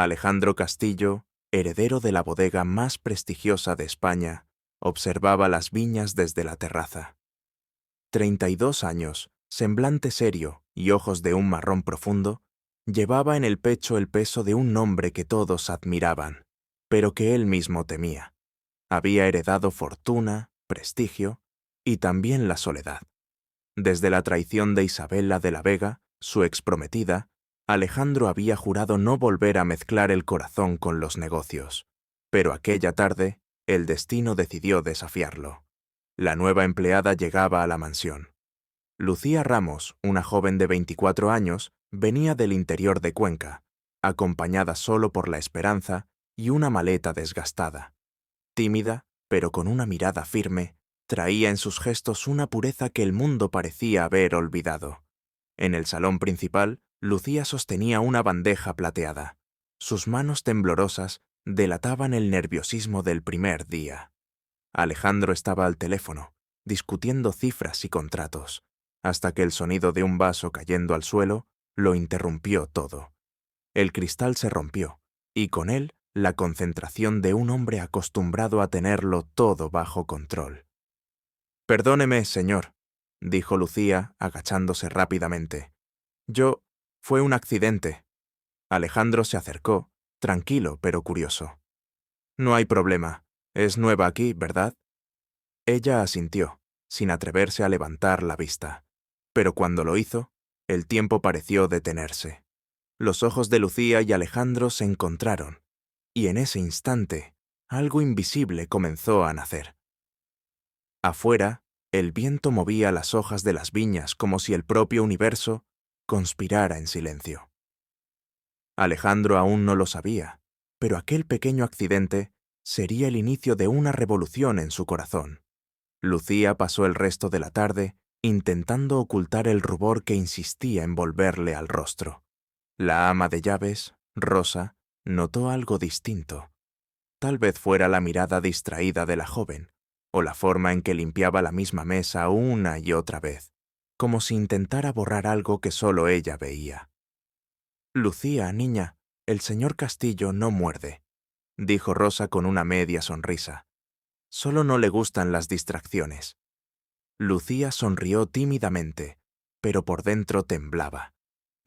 Alejandro Castillo, heredero de la bodega más prestigiosa de España, observaba las viñas desde la terraza. 32 años, semblante serio y ojos de un marrón profundo, llevaba en el pecho el peso de un nombre que todos admiraban, pero que él mismo temía. Había heredado fortuna, prestigio y también la soledad. Desde la traición de Isabela de la Vega, su exprometida, Alejandro había jurado no volver a mezclar el corazón con los negocios. Pero aquella tarde, el destino decidió desafiarlo. La nueva empleada llegaba a la mansión. Lucía Ramos, una joven de 24 años, venía del interior de Cuenca, acompañada solo por la esperanza y una maleta desgastada. Tímida, pero con una mirada firme, traía en sus gestos una pureza que el mundo parecía haber olvidado. En el salón principal, Lucía sostenía una bandeja plateada. Sus manos temblorosas delataban el nerviosismo del primer día. Alejandro estaba al teléfono, discutiendo cifras y contratos, hasta que el sonido de un vaso cayendo al suelo lo interrumpió todo. El cristal se rompió, y con él la concentración de un hombre acostumbrado a tenerlo todo bajo control. «Perdóneme, señor», dijo Lucía, agachándose rápidamente. «Fue un accidente». Alejandro se acercó, tranquilo pero curioso. «No hay problema. Es nueva aquí, ¿verdad?» Ella asintió, sin atreverse a levantar la vista. Pero cuando lo hizo, el tiempo pareció detenerse. Los ojos de Lucía y Alejandro se encontraron, y en ese instante, algo invisible comenzó a nacer. Afuera, el viento movía las hojas de las viñas como si el propio universo conspirara en silencio. Alejandro aún no lo sabía, pero aquel pequeño accidente sería el inicio de una revolución en su corazón. Lucía pasó el resto de la tarde intentando ocultar el rubor que insistía en volverle al rostro. La ama de llaves, Rosa, notó algo distinto. Tal vez fuera la mirada distraída de la joven, o la forma en que limpiaba la misma mesa una y otra vez, como si intentara borrar algo que solo ella veía. «Lucía, niña, el señor Castillo no muerde», dijo Rosa con una media sonrisa. «Solo no le gustan las distracciones». Lucía sonrió tímidamente, pero por dentro temblaba.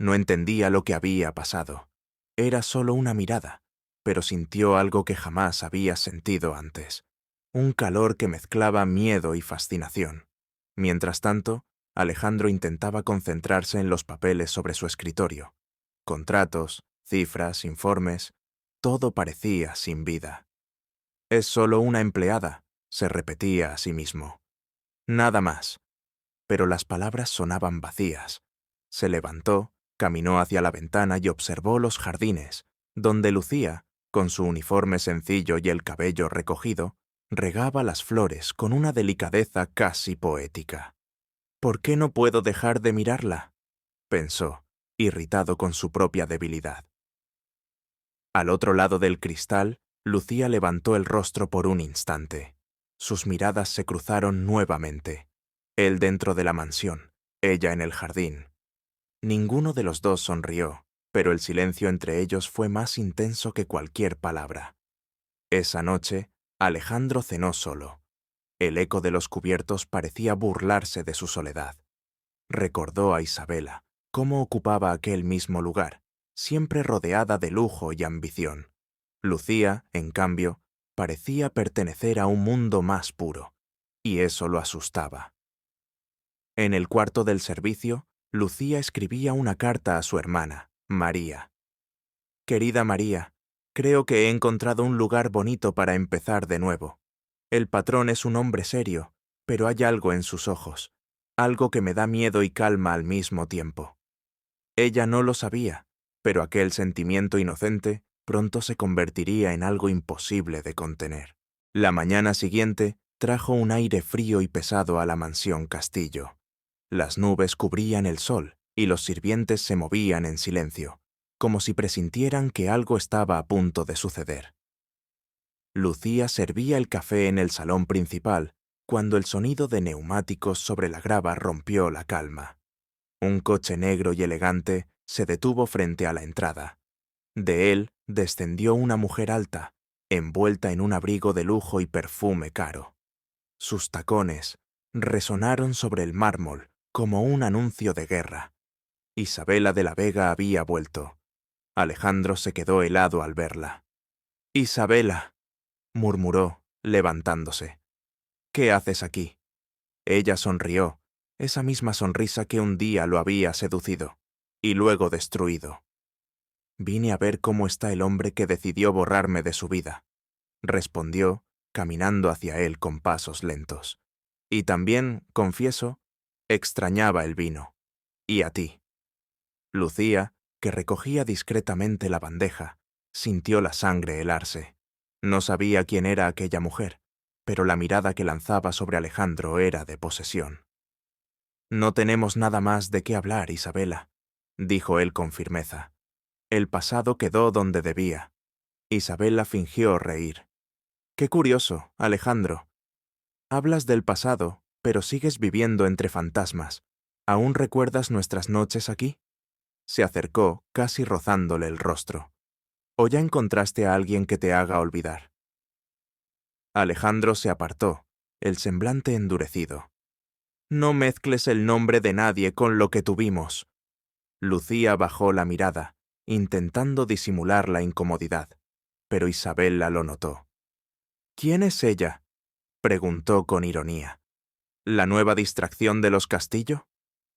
No entendía lo que había pasado. Era solo una mirada, pero sintió algo que jamás había sentido antes. Un calor que mezclaba miedo y fascinación. Mientras tanto, Alejandro intentaba concentrarse en los papeles sobre su escritorio. Contratos, cifras, informes, todo parecía sin vida. «Es solo una empleada», se repetía a sí mismo. Nada más. Pero las palabras sonaban vacías. Se levantó, caminó hacia la ventana y observó los jardines, donde Lucía, con su uniforme sencillo y el cabello recogido, regaba las flores con una delicadeza casi poética. «¿Por qué no puedo dejar de mirarla?», pensó, irritado con su propia debilidad. Al otro lado del cristal, Lucía levantó el rostro por un instante. Sus miradas se cruzaron nuevamente. Él dentro de la mansión, ella en el jardín. Ninguno de los dos sonrió, pero el silencio entre ellos fue más intenso que cualquier palabra. Esa noche, Alejandro cenó solo. El eco de los cubiertos parecía burlarse de su soledad. Recordó a Isabela, cómo ocupaba aquel mismo lugar, siempre rodeada de lujo y ambición. Lucía, en cambio, parecía pertenecer a un mundo más puro, y eso lo asustaba. En el cuarto del servicio, Lucía escribía una carta a su hermana, María. «Querida María, creo que he encontrado un lugar bonito para empezar de nuevo. El patrón es un hombre serio, pero hay algo en sus ojos, algo que me da miedo y calma al mismo tiempo». Ella no lo sabía, pero aquel sentimiento inocente pronto se convertiría en algo imposible de contener. La mañana siguiente trajo un aire frío y pesado a la mansión Castillo. Las nubes cubrían el sol y los sirvientes se movían en silencio, como si presintieran que algo estaba a punto de suceder. Lucía servía el café en el salón principal cuando el sonido de neumáticos sobre la grava rompió la calma. Un coche negro y elegante se detuvo frente a la entrada. De él descendió una mujer alta, envuelta en un abrigo de lujo y perfume caro. Sus tacones resonaron sobre el mármol como un anuncio de guerra. Isabela de la Vega había vuelto. Alejandro se quedó helado al verla. «Isabela», murmuró, levantándose. «¿Qué haces aquí?» Ella sonrió, esa misma sonrisa que un día lo había seducido y luego destruido. «Vine a ver cómo está el hombre que decidió borrarme de su vida», respondió, caminando hacia él con pasos lentos. «Y también, confieso, extrañaba el vino. Y a ti». Lucía, que recogía discretamente la bandeja, sintió la sangre helarse. No sabía quién era aquella mujer, pero la mirada que lanzaba sobre Alejandro era de posesión. «No tenemos nada más de qué hablar, Isabela», dijo él con firmeza. «El pasado quedó donde debía». Isabela fingió reír. «Qué curioso, Alejandro. Hablas del pasado, pero sigues viviendo entre fantasmas. ¿Aún recuerdas nuestras noches aquí?» Se acercó, casi rozándole el rostro. «¿O ya encontraste a alguien que te haga olvidar?» Alejandro se apartó, el semblante endurecido. «No mezcles el nombre de nadie con lo que tuvimos». Lucía bajó la mirada, intentando disimular la incomodidad, pero Isabela lo notó. «¿Quién es ella?», preguntó con ironía. «¿La nueva distracción de los Castillo?»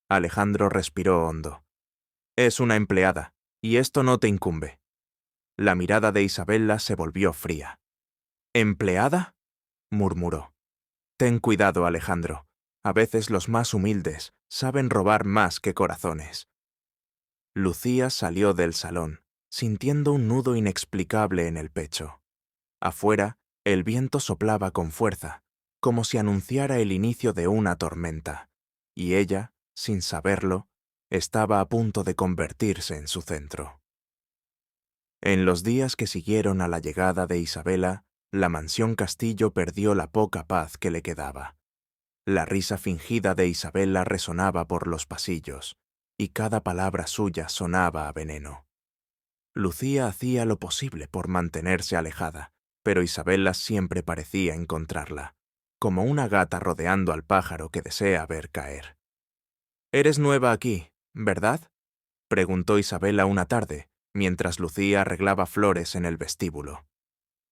Alejandro respiró hondo. «Es una empleada, y esto no te incumbe». La mirada de Isabela se volvió fría. «¿Empleada?», murmuró. «Ten cuidado, Alejandro. A veces los más humildes saben robar más que corazones». Lucía salió del salón, sintiendo un nudo inexplicable en el pecho. Afuera, el viento soplaba con fuerza, como si anunciara el inicio de una tormenta, y ella, sin saberlo, estaba a punto de convertirse en su centro. En los días que siguieron a la llegada de Isabela, la mansión Castillo perdió la poca paz que le quedaba. La risa fingida de Isabela resonaba por los pasillos, y cada palabra suya sonaba a veneno. Lucía hacía lo posible por mantenerse alejada, pero Isabela siempre parecía encontrarla, como una gata rodeando al pájaro que desea ver caer. «Eres nueva aquí, ¿verdad?», preguntó Isabela una tarde, mientras Lucía arreglaba flores en el vestíbulo.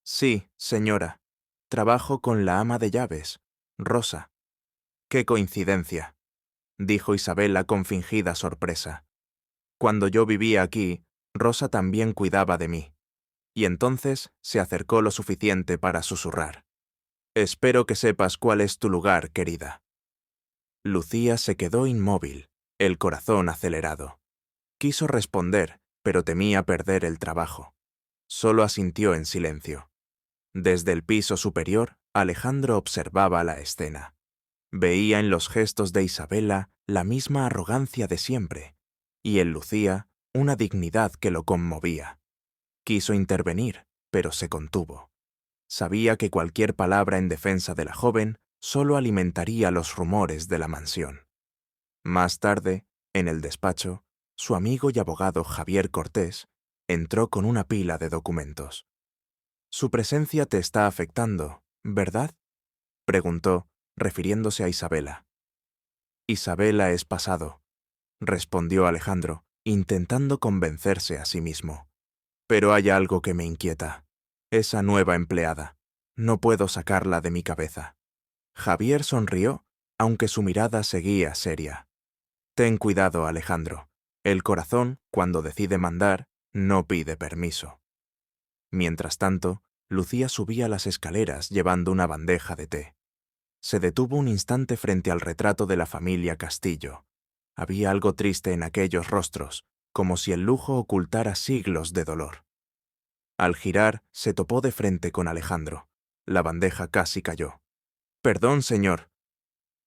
«Sí, señora. Trabajo con la ama de llaves, Rosa». «Qué coincidencia», dijo Isabela con fingida sorpresa. «Cuando yo vivía aquí, Rosa también cuidaba de mí». Y entonces se acercó lo suficiente para susurrar. «Espero que sepas cuál es tu lugar, querida». Lucía se quedó inmóvil, el corazón acelerado. Quiso responder, pero temía perder el trabajo. Solo asintió en silencio. Desde el piso superior, Alejandro observaba la escena. Veía en los gestos de Isabela la misma arrogancia de siempre, y en Lucía una dignidad que lo conmovía. Quiso intervenir, pero se contuvo. Sabía que cualquier palabra en defensa de la joven solo alimentaría los rumores de la mansión. Más tarde, en el despacho, su amigo y abogado Javier Cortés entró con una pila de documentos. «Su presencia te está afectando, ¿verdad?», preguntó, refiriéndose a Isabela. «Isabela es pasado», respondió Alejandro, intentando convencerse a sí mismo. «Pero hay algo que me inquieta. Esa nueva empleada. No puedo sacarla de mi cabeza». Javier sonrió, aunque su mirada seguía seria. «Ten cuidado, Alejandro. El corazón, cuando decide mandar, no pide permiso». Mientras tanto, Lucía subía las escaleras llevando una bandeja de té. Se detuvo un instante frente al retrato de la familia Castillo. Había algo triste en aquellos rostros, como si el lujo ocultara siglos de dolor. Al girar, se topó de frente con Alejandro. La bandeja casi cayó. «Perdón, señor».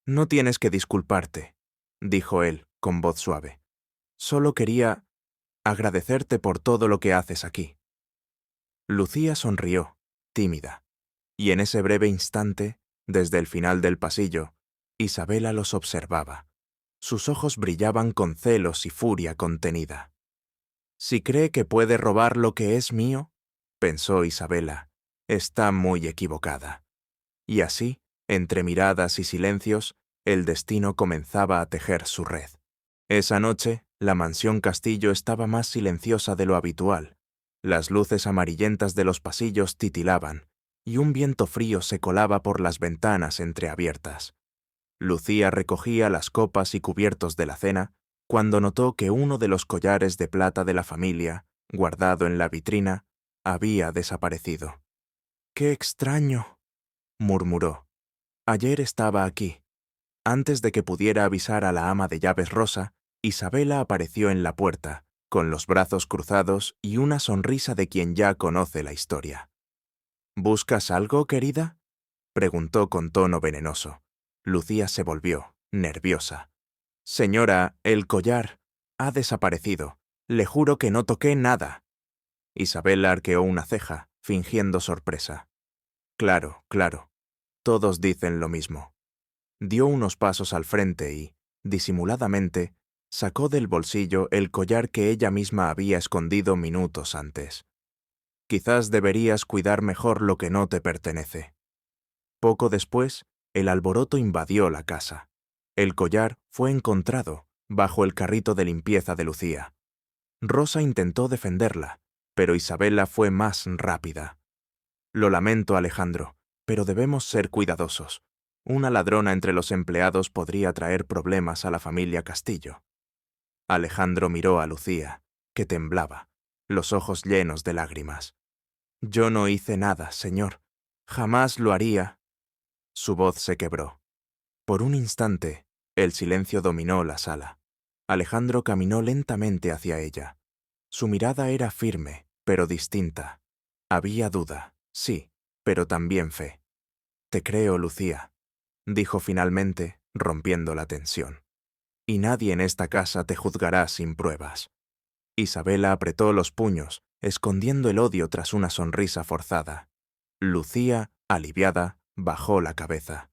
«No tienes que disculparte», dijo él, con voz suave. «Solo quería agradecerte por todo lo que haces aquí». Lucía sonrió, tímida, y en ese breve instante, desde el final del pasillo, Isabela los observaba. Sus ojos brillaban con celos y furia contenida. Si cree que puede robar lo que es mío, pensó Isabela, está muy equivocada. Y así, entre miradas y silencios, el destino comenzaba a tejer su red. Esa noche, la mansión Castillo estaba más silenciosa de lo habitual. Las luces amarillentas de los pasillos titilaban, y un viento frío se colaba por las ventanas entreabiertas. Lucía recogía las copas y cubiertos de la cena cuando notó que uno de los collares de plata de la familia, guardado en la vitrina, había desaparecido. «¡Qué extraño!», murmuró. «Ayer estaba aquí». Antes de que pudiera avisar a la ama de llaves Rosa, Isabela apareció en la puerta, con los brazos cruzados y una sonrisa de quien ya conoce la historia. «¿Buscas algo, querida?», preguntó con tono venenoso. Lucía se volvió, nerviosa. «Señora, el collar ha desaparecido. Le juro que no toqué nada». Isabela arqueó una ceja, fingiendo sorpresa. «Claro, claro. Todos dicen lo mismo». Dio unos pasos al frente y, disimuladamente, sacó del bolsillo el collar que ella misma había escondido minutos antes. «Quizás deberías cuidar mejor lo que no te pertenece». Poco después, el alboroto invadió la casa. El collar fue encontrado bajo el carrito de limpieza de Lucía. Rosa intentó defenderla, pero Isabela fue más rápida. «Lo lamento, Alejandro, pero debemos ser cuidadosos. Una ladrona entre los empleados podría traer problemas a la familia Castillo». Alejandro miró a Lucía, que temblaba, los ojos llenos de lágrimas. «Yo no hice nada, señor. Jamás lo haría». Su voz se quebró. Por un instante, el silencio dominó la sala. Alejandro caminó lentamente hacia ella. Su mirada era firme, pero distinta. Había duda, sí, pero también fe. «Te creo, Lucía», dijo finalmente, rompiendo la tensión. «Y nadie en esta casa te juzgará sin pruebas». Isabela apretó los puños, escondiendo el odio tras una sonrisa forzada. Lucía, aliviada, bajó la cabeza.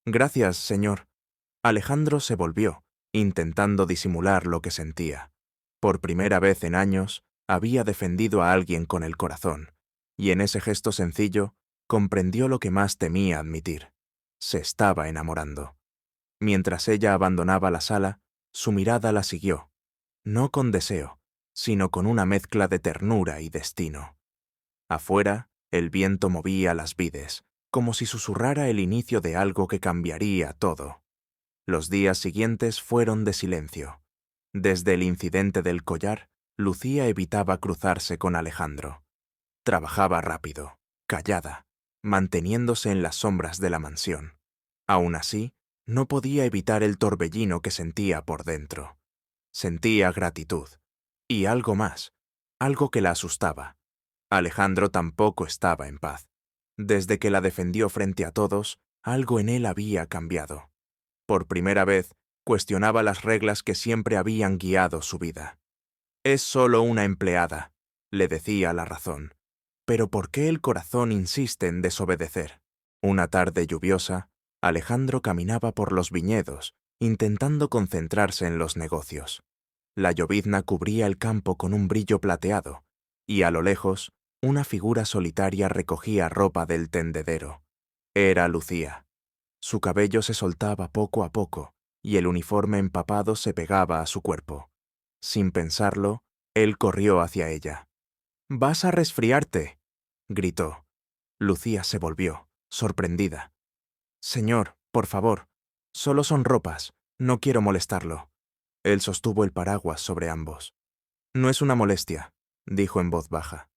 «Gracias, señor». Alejandro se volvió, intentando disimular lo que sentía. Por primera vez en años, había defendido a alguien con el corazón, y en ese gesto sencillo, comprendió lo que más temía admitir. Se estaba enamorando. Mientras ella abandonaba la sala, su mirada la siguió, no con deseo, sino con una mezcla de ternura y destino. Afuera, el viento movía las vides, como si susurrara el inicio de algo que cambiaría todo. Los días siguientes fueron de silencio. Desde el incidente del collar, Lucía evitaba cruzarse con Alejandro. Trabajaba rápido, callada, manteniéndose en las sombras de la mansión. Aún así, no podía evitar el torbellino que sentía por dentro. Sentía gratitud. Y algo más, algo que la asustaba. Alejandro tampoco estaba en paz. Desde que la defendió frente a todos, algo en él había cambiado. Por primera vez, cuestionaba las reglas que siempre habían guiado su vida. «Es solo una empleada», le decía la razón. Pero ¿por qué el corazón insiste en desobedecer? Una tarde lluviosa, Alejandro caminaba por los viñedos, intentando concentrarse en los negocios. La llovizna cubría el campo con un brillo plateado, y a lo lejos, una figura solitaria recogía ropa del tendedero. Era Lucía. Su cabello se soltaba poco a poco, y el uniforme empapado se pegaba a su cuerpo. Sin pensarlo, él corrió hacia ella. «¡Vas a resfriarte!», gritó. Lucía se volvió, sorprendida. «Señor, por favor, solo son ropas, no quiero molestarlo». Él sostuvo el paraguas sobre ambos. «No es una molestia», dijo en voz baja.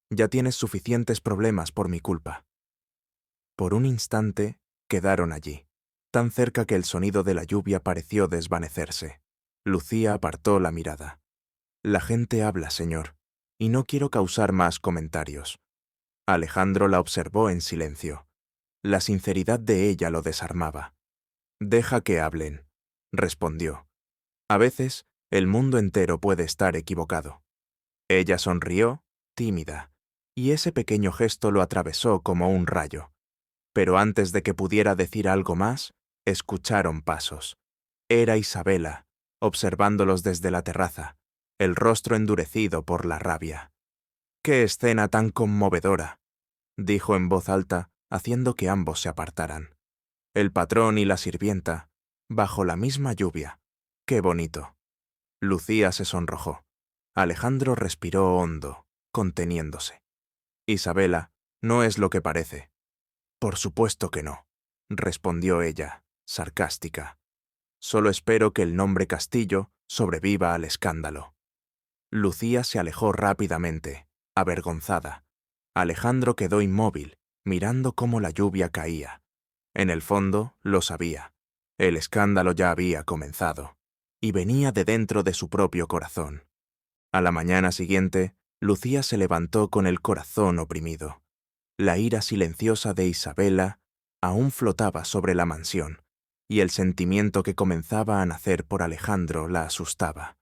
«Ya tienes suficientes problemas por mi culpa». Por un instante, quedaron allí, tan cerca que el sonido de la lluvia pareció desvanecerse. Lucía apartó la mirada. «La gente habla, señor, y no quiero causar más comentarios». Alejandro la observó en silencio. La sinceridad de ella lo desarmaba. «Deja que hablen», respondió. «A veces, el mundo entero puede estar equivocado». Ella sonrió, tímida, y ese pequeño gesto lo atravesó como un rayo. Pero antes de que pudiera decir algo más, escucharon pasos. Era Isabela, observándolos desde la terraza. el rostro endurecido por la rabia. «¡Qué escena tan conmovedora!», dijo en voz alta, haciendo que ambos se apartaran. «El patrón y la sirvienta, bajo la misma lluvia. ¡Qué bonito!». Lucía se sonrojó. Alejandro respiró hondo, conteniéndose. «Isabela, no es lo que parece». «Por supuesto que no», respondió ella, sarcástica. «Solo espero que el nombre Castillo sobreviva al escándalo». Lucía se alejó rápidamente, avergonzada. Alejandro quedó inmóvil, mirando cómo la lluvia caía. En el fondo, lo sabía. El escándalo ya había comenzado, y venía de dentro de su propio corazón. A la mañana siguiente, Lucía se levantó con el corazón oprimido. La ira silenciosa de Isabela aún flotaba sobre la mansión, y el sentimiento que comenzaba a nacer por Alejandro la asustaba.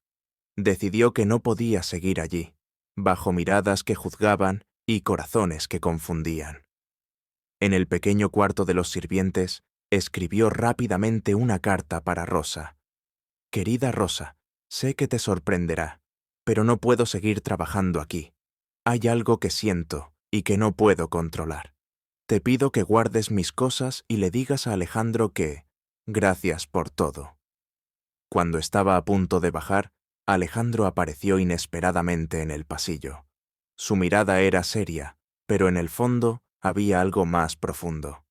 Decidió que no podía seguir allí, bajo miradas que juzgaban y corazones que confundían. En el pequeño cuarto de los sirvientes, escribió rápidamente una carta para Rosa. «Querida Rosa, sé que te sorprenderá, pero no puedo seguir trabajando aquí. Hay algo que siento y que no puedo controlar. Te pido que guardes mis cosas y le digas a Alejandro que, gracias por todo». Cuando estaba a punto de bajar, Alejandro apareció inesperadamente en el pasillo. Su mirada era seria, pero en el fondo había algo más profundo.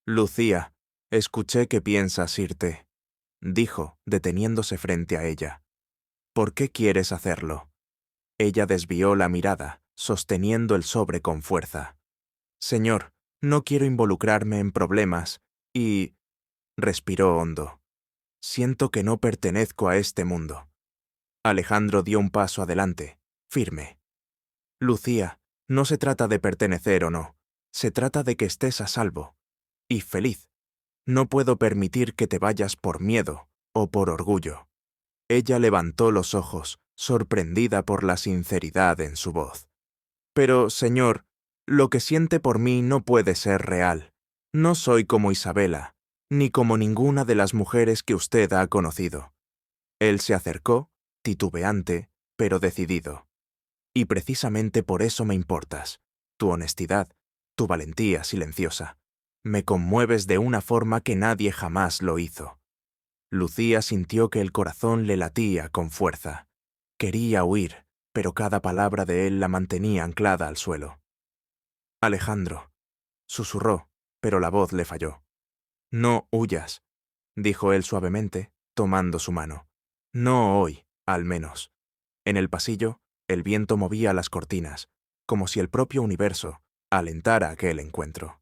«Lucía, escuché que piensas irte», dijo, deteniéndose frente a ella. «¿Por qué quieres hacerlo?». Ella desvió la mirada, sosteniendo el sobre con fuerza. «Señor, no quiero involucrarme en problemas y...». Respiró hondo. «Siento que no pertenezco a este mundo». Alejandro dio un paso adelante, firme. «Lucía, no se trata de pertenecer o no, se trata de que estés a salvo. Y feliz. No puedo permitir que te vayas por miedo o por orgullo». Ella levantó los ojos, sorprendida por la sinceridad en su voz. «Pero, señor, lo que siente por mí no puede ser real. No soy como Isabela, ni como ninguna de las mujeres que usted ha conocido». Él se acercó, titubeante, pero decidido. «Y precisamente por eso me importas. Tu honestidad, tu valentía silenciosa. Me conmueves de una forma que nadie jamás lo hizo». Lucía sintió que el corazón le latía con fuerza. Quería huir, pero cada palabra de él la mantenía anclada al suelo. «Alejandro», susurró, pero la voz le falló. «No huyas», dijo él suavemente, tomando su mano. «No hoy, al menos». En el pasillo, el viento movía las cortinas, como si el propio universo alentara aquel encuentro.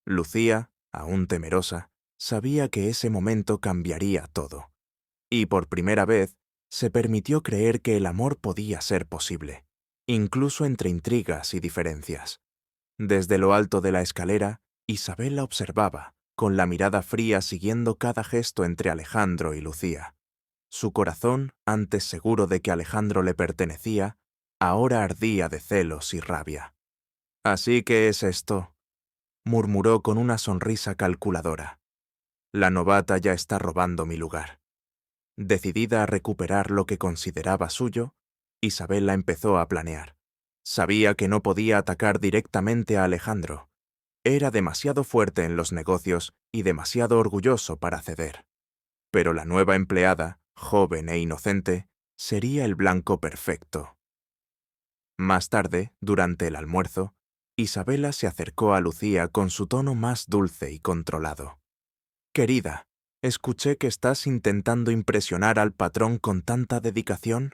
Lucía, aún temerosa, sabía que ese momento cambiaría todo. Y por primera vez, se permitió creer que el amor podía ser posible, incluso entre intrigas y diferencias. Desde lo alto de la escalera, Isabel la observaba, con la mirada fría siguiendo cada gesto entre Alejandro y Lucía. Su corazón, antes seguro de que Alejandro le pertenecía, ahora ardía de celos y rabia. «Así que es esto», murmuró con una sonrisa calculadora. «La novata ya está robando mi lugar». Decidida a recuperar lo que consideraba suyo, Isabela empezó a planear. Sabía que no podía atacar directamente a Alejandro. Era demasiado fuerte en los negocios y demasiado orgulloso para ceder. Pero la nueva empleada, joven e inocente, sería el blanco perfecto. Más tarde, durante el almuerzo, Isabela se acercó a Lucía con su tono más dulce y controlado. «Querida, escuché que estás intentando impresionar al patrón con tanta dedicación»,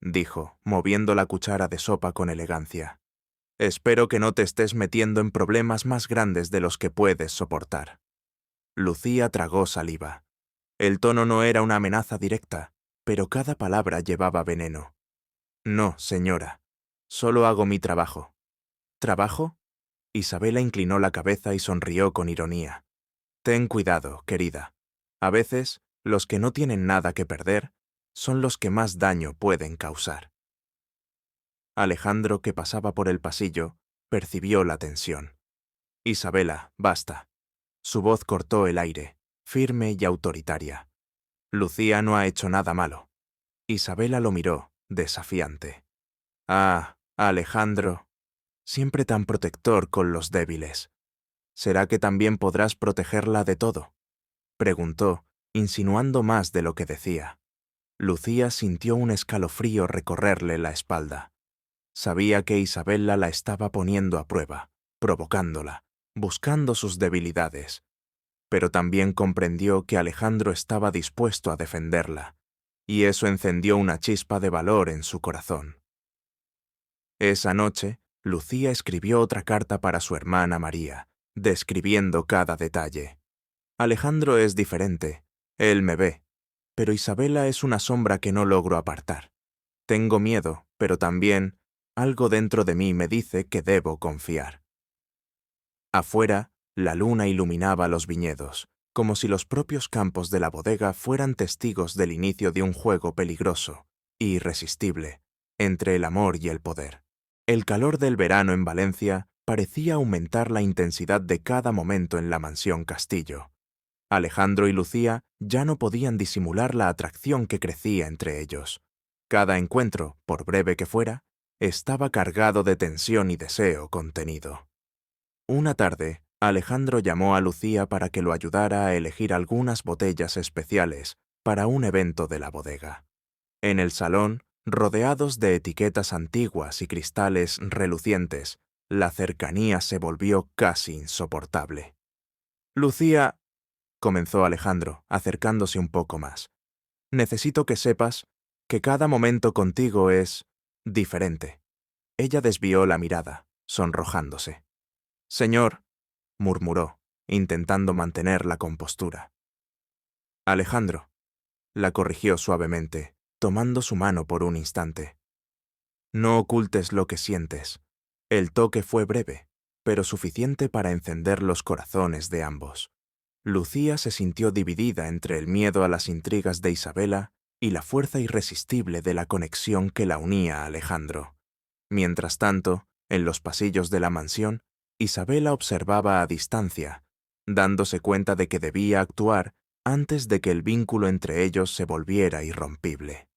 dijo, moviendo la cuchara de sopa con elegancia. «Espero que no te estés metiendo en problemas más grandes de los que puedes soportar». Lucía tragó saliva. El tono no era una amenaza directa, pero cada palabra llevaba veneno. «No, señora. Solo hago mi trabajo». «¿Trabajo?». Isabela inclinó la cabeza y sonrió con ironía. «Ten cuidado, querida. A veces, los que no tienen nada que perder son los que más daño pueden causar». Alejandro, que pasaba por el pasillo, percibió la tensión. «Isabela, basta». Su voz cortó el aire, firme y autoritaria. «Lucía no ha hecho nada malo». Isabela lo miró, desafiante. Ah, Alejandro, siempre tan protector con los débiles. ¿Será que también podrás protegerla de todo?, preguntó, insinuando más de lo que decía. Lucía sintió un escalofrío recorrerle la espalda. Sabía que Isabela la estaba poniendo a prueba, provocándola, buscando sus debilidades, pero también comprendió que Alejandro estaba dispuesto a defenderla, y eso encendió una chispa de valor en su corazón. Esa noche, Lucía escribió otra carta para su hermana María, describiendo cada detalle. Alejandro es diferente, él me ve, pero Isabela es una sombra que no logro apartar. Tengo miedo, pero también algo dentro de mí me dice que debo confiar. Afuera, la luna iluminaba los viñedos, como si los propios campos de la bodega fueran testigos del inicio de un juego peligroso e irresistible entre el amor y el poder. El calor del verano en Valencia parecía aumentar la intensidad de cada momento en la mansión Castillo. Alejandro y Lucía ya no podían disimular la atracción que crecía entre ellos. Cada encuentro, por breve que fuera, estaba cargado de tensión y deseo contenido. Una tarde, Alejandro llamó a Lucía para que lo ayudara a elegir algunas botellas especiales para un evento de la bodega. En el salón, rodeados de etiquetas antiguas y cristales relucientes, la cercanía se volvió casi insoportable. «Lucía», comenzó Alejandro, acercándose un poco más, «necesito que sepas que cada momento contigo es diferente». Ella desvió la mirada, sonrojándose. «Señor», murmuró, intentando mantener la compostura. «Alejandro», la corrigió suavemente, tomando su mano por un instante. «No ocultes lo que sientes». El toque fue breve, pero suficiente para encender los corazones de ambos. Lucía se sintió dividida entre el miedo a las intrigas de Isabela y la fuerza irresistible de la conexión que la unía a Alejandro. Mientras tanto, en los pasillos de la mansión, Isabela observaba a distancia, dándose cuenta de que debía actuar antes de que el vínculo entre ellos se volviera irrompible.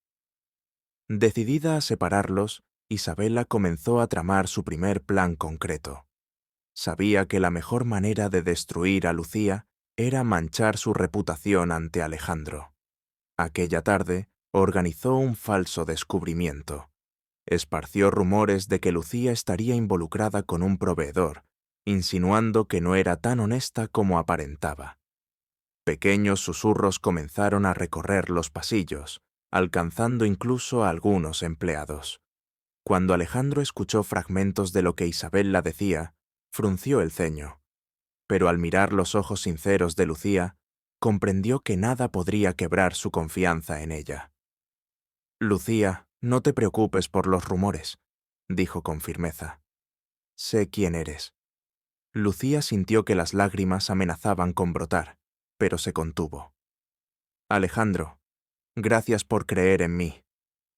Decidida a separarlos, Isabela comenzó a tramar su primer plan concreto. Sabía que la mejor manera de destruir a Lucía era manchar su reputación ante Alejandro. Aquella tarde, organizó un falso descubrimiento. Esparció rumores de que Lucía estaría involucrada con un proveedor, insinuando que no era tan honesta como aparentaba. Pequeños susurros comenzaron a recorrer los pasillos, alcanzando incluso a algunos empleados. Cuando Alejandro escuchó fragmentos de lo que Isabela decía, frunció el ceño, pero al mirar los ojos sinceros de Lucía, comprendió que nada podría quebrar su confianza en ella. «Lucía, no te preocupes por los rumores», dijo con firmeza. «Sé quién eres». Lucía sintió que las lágrimas amenazaban con brotar, pero se contuvo. «Alejandro, gracias por creer en mí»,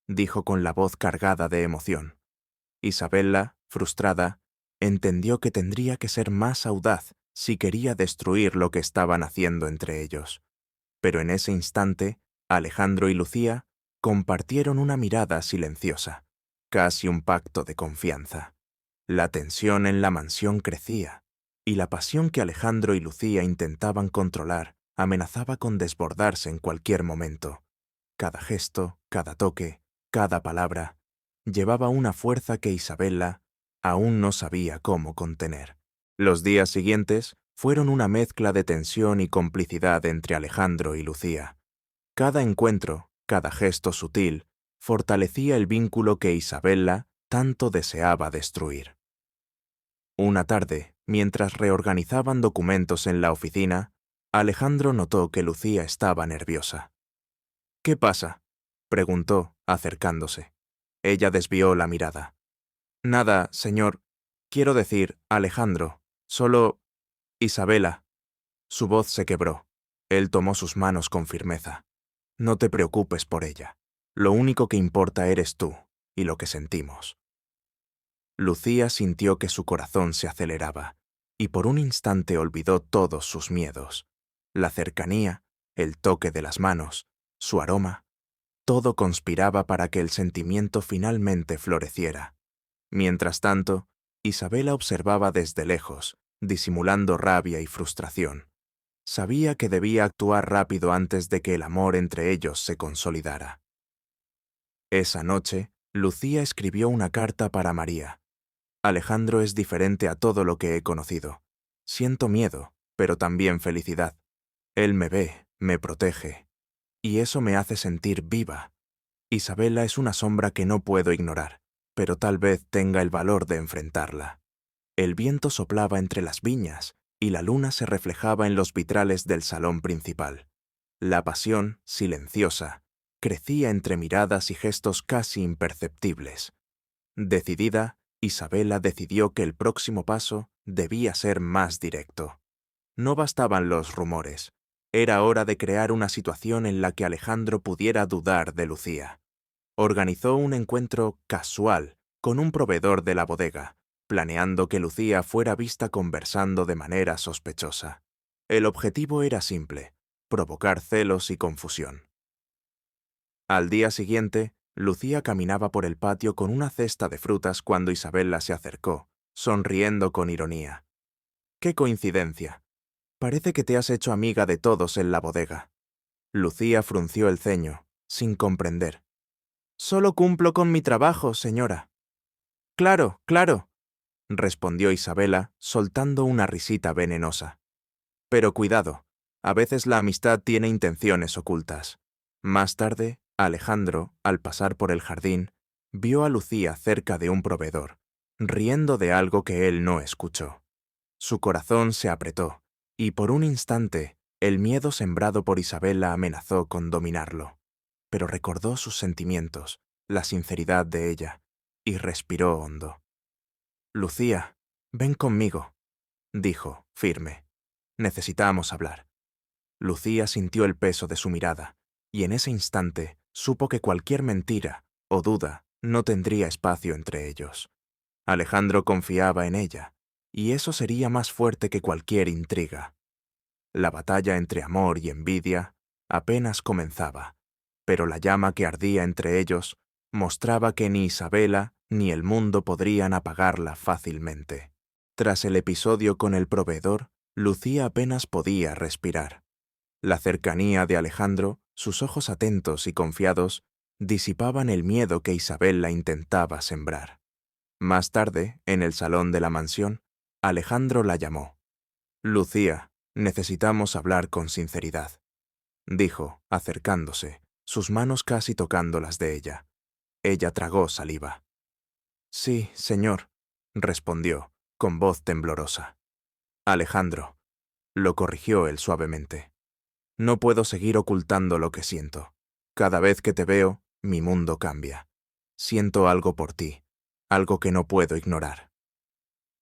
dijo con la voz cargada de emoción. Isabela, frustrada, entendió que tendría que ser más audaz si quería destruir lo que estaban haciendo entre ellos. Pero en ese instante, Alejandro y Lucía compartieron una mirada silenciosa, casi un pacto de confianza. La tensión en la mansión crecía, y la pasión que Alejandro y Lucía intentaban controlar amenazaba con desbordarse en cualquier momento. Cada gesto, cada toque, cada palabra, llevaba una fuerza que Isabela aún no sabía cómo contener. Los días siguientes fueron una mezcla de tensión y complicidad entre Alejandro y Lucía. Cada encuentro, cada gesto sutil, fortalecía el vínculo que Isabela tanto deseaba destruir. Una tarde, mientras reorganizaban documentos en la oficina, Alejandro notó que Lucía estaba nerviosa. «¿Qué pasa?», preguntó, acercándose. Ella desvió la mirada. «Nada, señor. Quiero decir, Alejandro, solo... Isabela». Su voz se quebró. Él tomó sus manos con firmeza. «No te preocupes por ella. Lo único que importa eres tú y lo que sentimos». Lucía sintió que su corazón se aceleraba, y por un instante olvidó todos sus miedos. La cercanía, el toque de las manos, su aroma, Todo conspiraba para que el sentimiento finalmente floreciera. Mientras tanto, Isabela observaba desde lejos, disimulando rabia y frustración. Sabía que debía actuar rápido antes de que el amor entre ellos se consolidara. Esa noche, Lucía escribió una carta para María. Alejandro es diferente a todo lo que he conocido. Siento miedo, pero también felicidad. Él me ve, me protege, y eso me hace sentir viva. Isabela es una sombra que no puedo ignorar, pero tal vez tenga el valor de enfrentarla. El viento soplaba entre las viñas y la luna se reflejaba en los vitrales del salón principal. La pasión, silenciosa, crecía entre miradas y gestos casi imperceptibles. Decidida, Isabela decidió que el próximo paso debía ser más directo. No bastaban los rumores. Era hora de crear una situación en la que Alejandro pudiera dudar de Lucía. Organizó un encuentro casual con un proveedor de la bodega, planeando que Lucía fuera vista conversando de manera sospechosa. El objetivo era simple: provocar celos y confusión. Al día siguiente, Lucía caminaba por el patio con una cesta de frutas cuando Isabela se acercó, sonriendo con ironía. ¡Qué coincidencia! Parece que te has hecho amiga de todos en la bodega. Lucía frunció el ceño, sin comprender. Solo cumplo con mi trabajo, señora. Claro, claro, respondió Isabela, soltando una risita venenosa. Pero cuidado, a veces la amistad tiene intenciones ocultas. Más tarde, Alejandro, al pasar por el jardín, vio a Lucía cerca de un proveedor, riendo de algo que él no escuchó. Su corazón se apretó, y por un instante, el miedo sembrado por Isabela amenazó con dominarlo. Pero recordó sus sentimientos, la sinceridad de ella, y respiró hondo. «Lucía, ven conmigo», dijo, firme. «Necesitamos hablar». Lucía sintió el peso de su mirada, y en ese instante supo que cualquier mentira o duda no tendría espacio entre ellos. Alejandro confiaba en ella, y eso sería más fuerte que cualquier intriga. La batalla entre amor y envidia apenas comenzaba, pero la llama que ardía entre ellos mostraba que ni Isabela ni el mundo podrían apagarla fácilmente. Tras el episodio con el proveedor, Lucía apenas podía respirar. La cercanía de Alejandro, sus ojos atentos y confiados, disipaban el miedo que Isabela intentaba sembrar. Más tarde, en el salón de la mansión, Alejandro la llamó. «Lucía, necesitamos hablar con sinceridad», dijo, acercándose, sus manos casi tocando las de ella. Ella tragó saliva. «Sí, señor», respondió, con voz temblorosa. «Alejandro», lo corrigió él suavemente. «No puedo seguir ocultando lo que siento. Cada vez que te veo, mi mundo cambia. Siento algo por ti, algo que no puedo ignorar».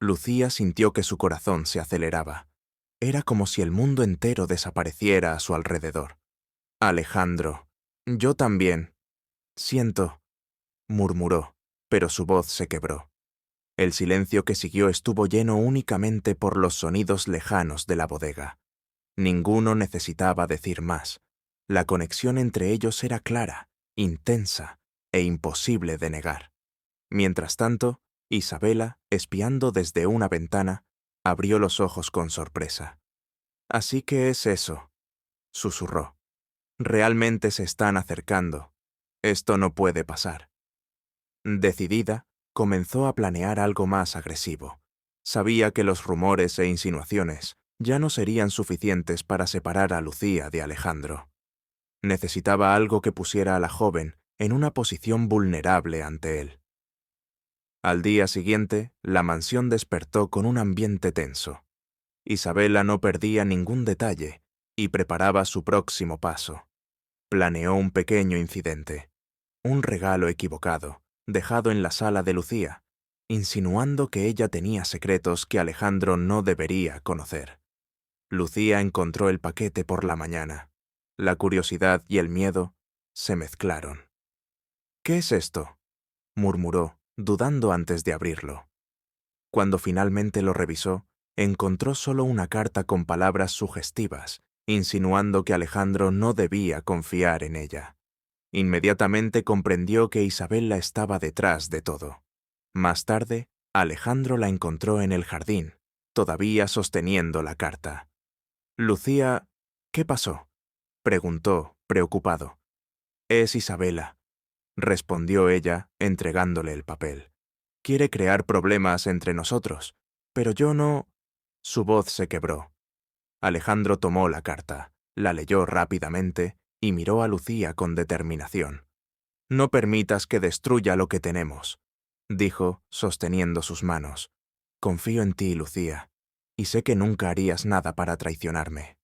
Lucía sintió que su corazón se aceleraba. Era como si el mundo entero desapareciera a su alrededor. «Alejandro, yo también. Siento», murmuró, pero su voz se quebró. El silencio que siguió estuvo lleno únicamente por los sonidos lejanos de la bodega. Ninguno necesitaba decir más. La conexión entre ellos era clara, intensa e imposible de negar. Mientras tanto, Isabela, espiando desde una ventana, abrió los ojos con sorpresa. «Así que es eso», susurró. «Realmente se están acercando. Esto no puede pasar». Decidida, comenzó a planear algo más agresivo. Sabía que los rumores e insinuaciones ya no serían suficientes para separar a Lucía de Alejandro. Necesitaba algo que pusiera a la joven en una posición vulnerable ante él. Al día siguiente, la mansión despertó con un ambiente tenso. Isabela no perdía ningún detalle y preparaba su próximo paso. Planeó un pequeño incidente, un regalo equivocado, dejado en la sala de Lucía, insinuando que ella tenía secretos que Alejandro no debería conocer. Lucía encontró el paquete por la mañana. La curiosidad y el miedo se mezclaron. «¿Qué es esto?», murmuró, dudando antes de abrirlo. Cuando finalmente lo revisó, encontró solo una carta con palabras sugestivas, insinuando que Alejandro no debía confiar en ella. Inmediatamente comprendió que Isabela estaba detrás de todo. Más tarde, Alejandro la encontró en el jardín, todavía sosteniendo la carta. Lucía, ¿qué pasó?, preguntó, preocupado. Es Isabela, respondió ella, entregándole el papel. Quiere crear problemas entre nosotros, pero yo no... Su voz se quebró. Alejandro tomó la carta, la leyó rápidamente y miró a Lucía con determinación. No permitas que destruya lo que tenemos, dijo, sosteniendo sus manos. Confío en ti, Lucía, y sé que nunca harías nada para traicionarme.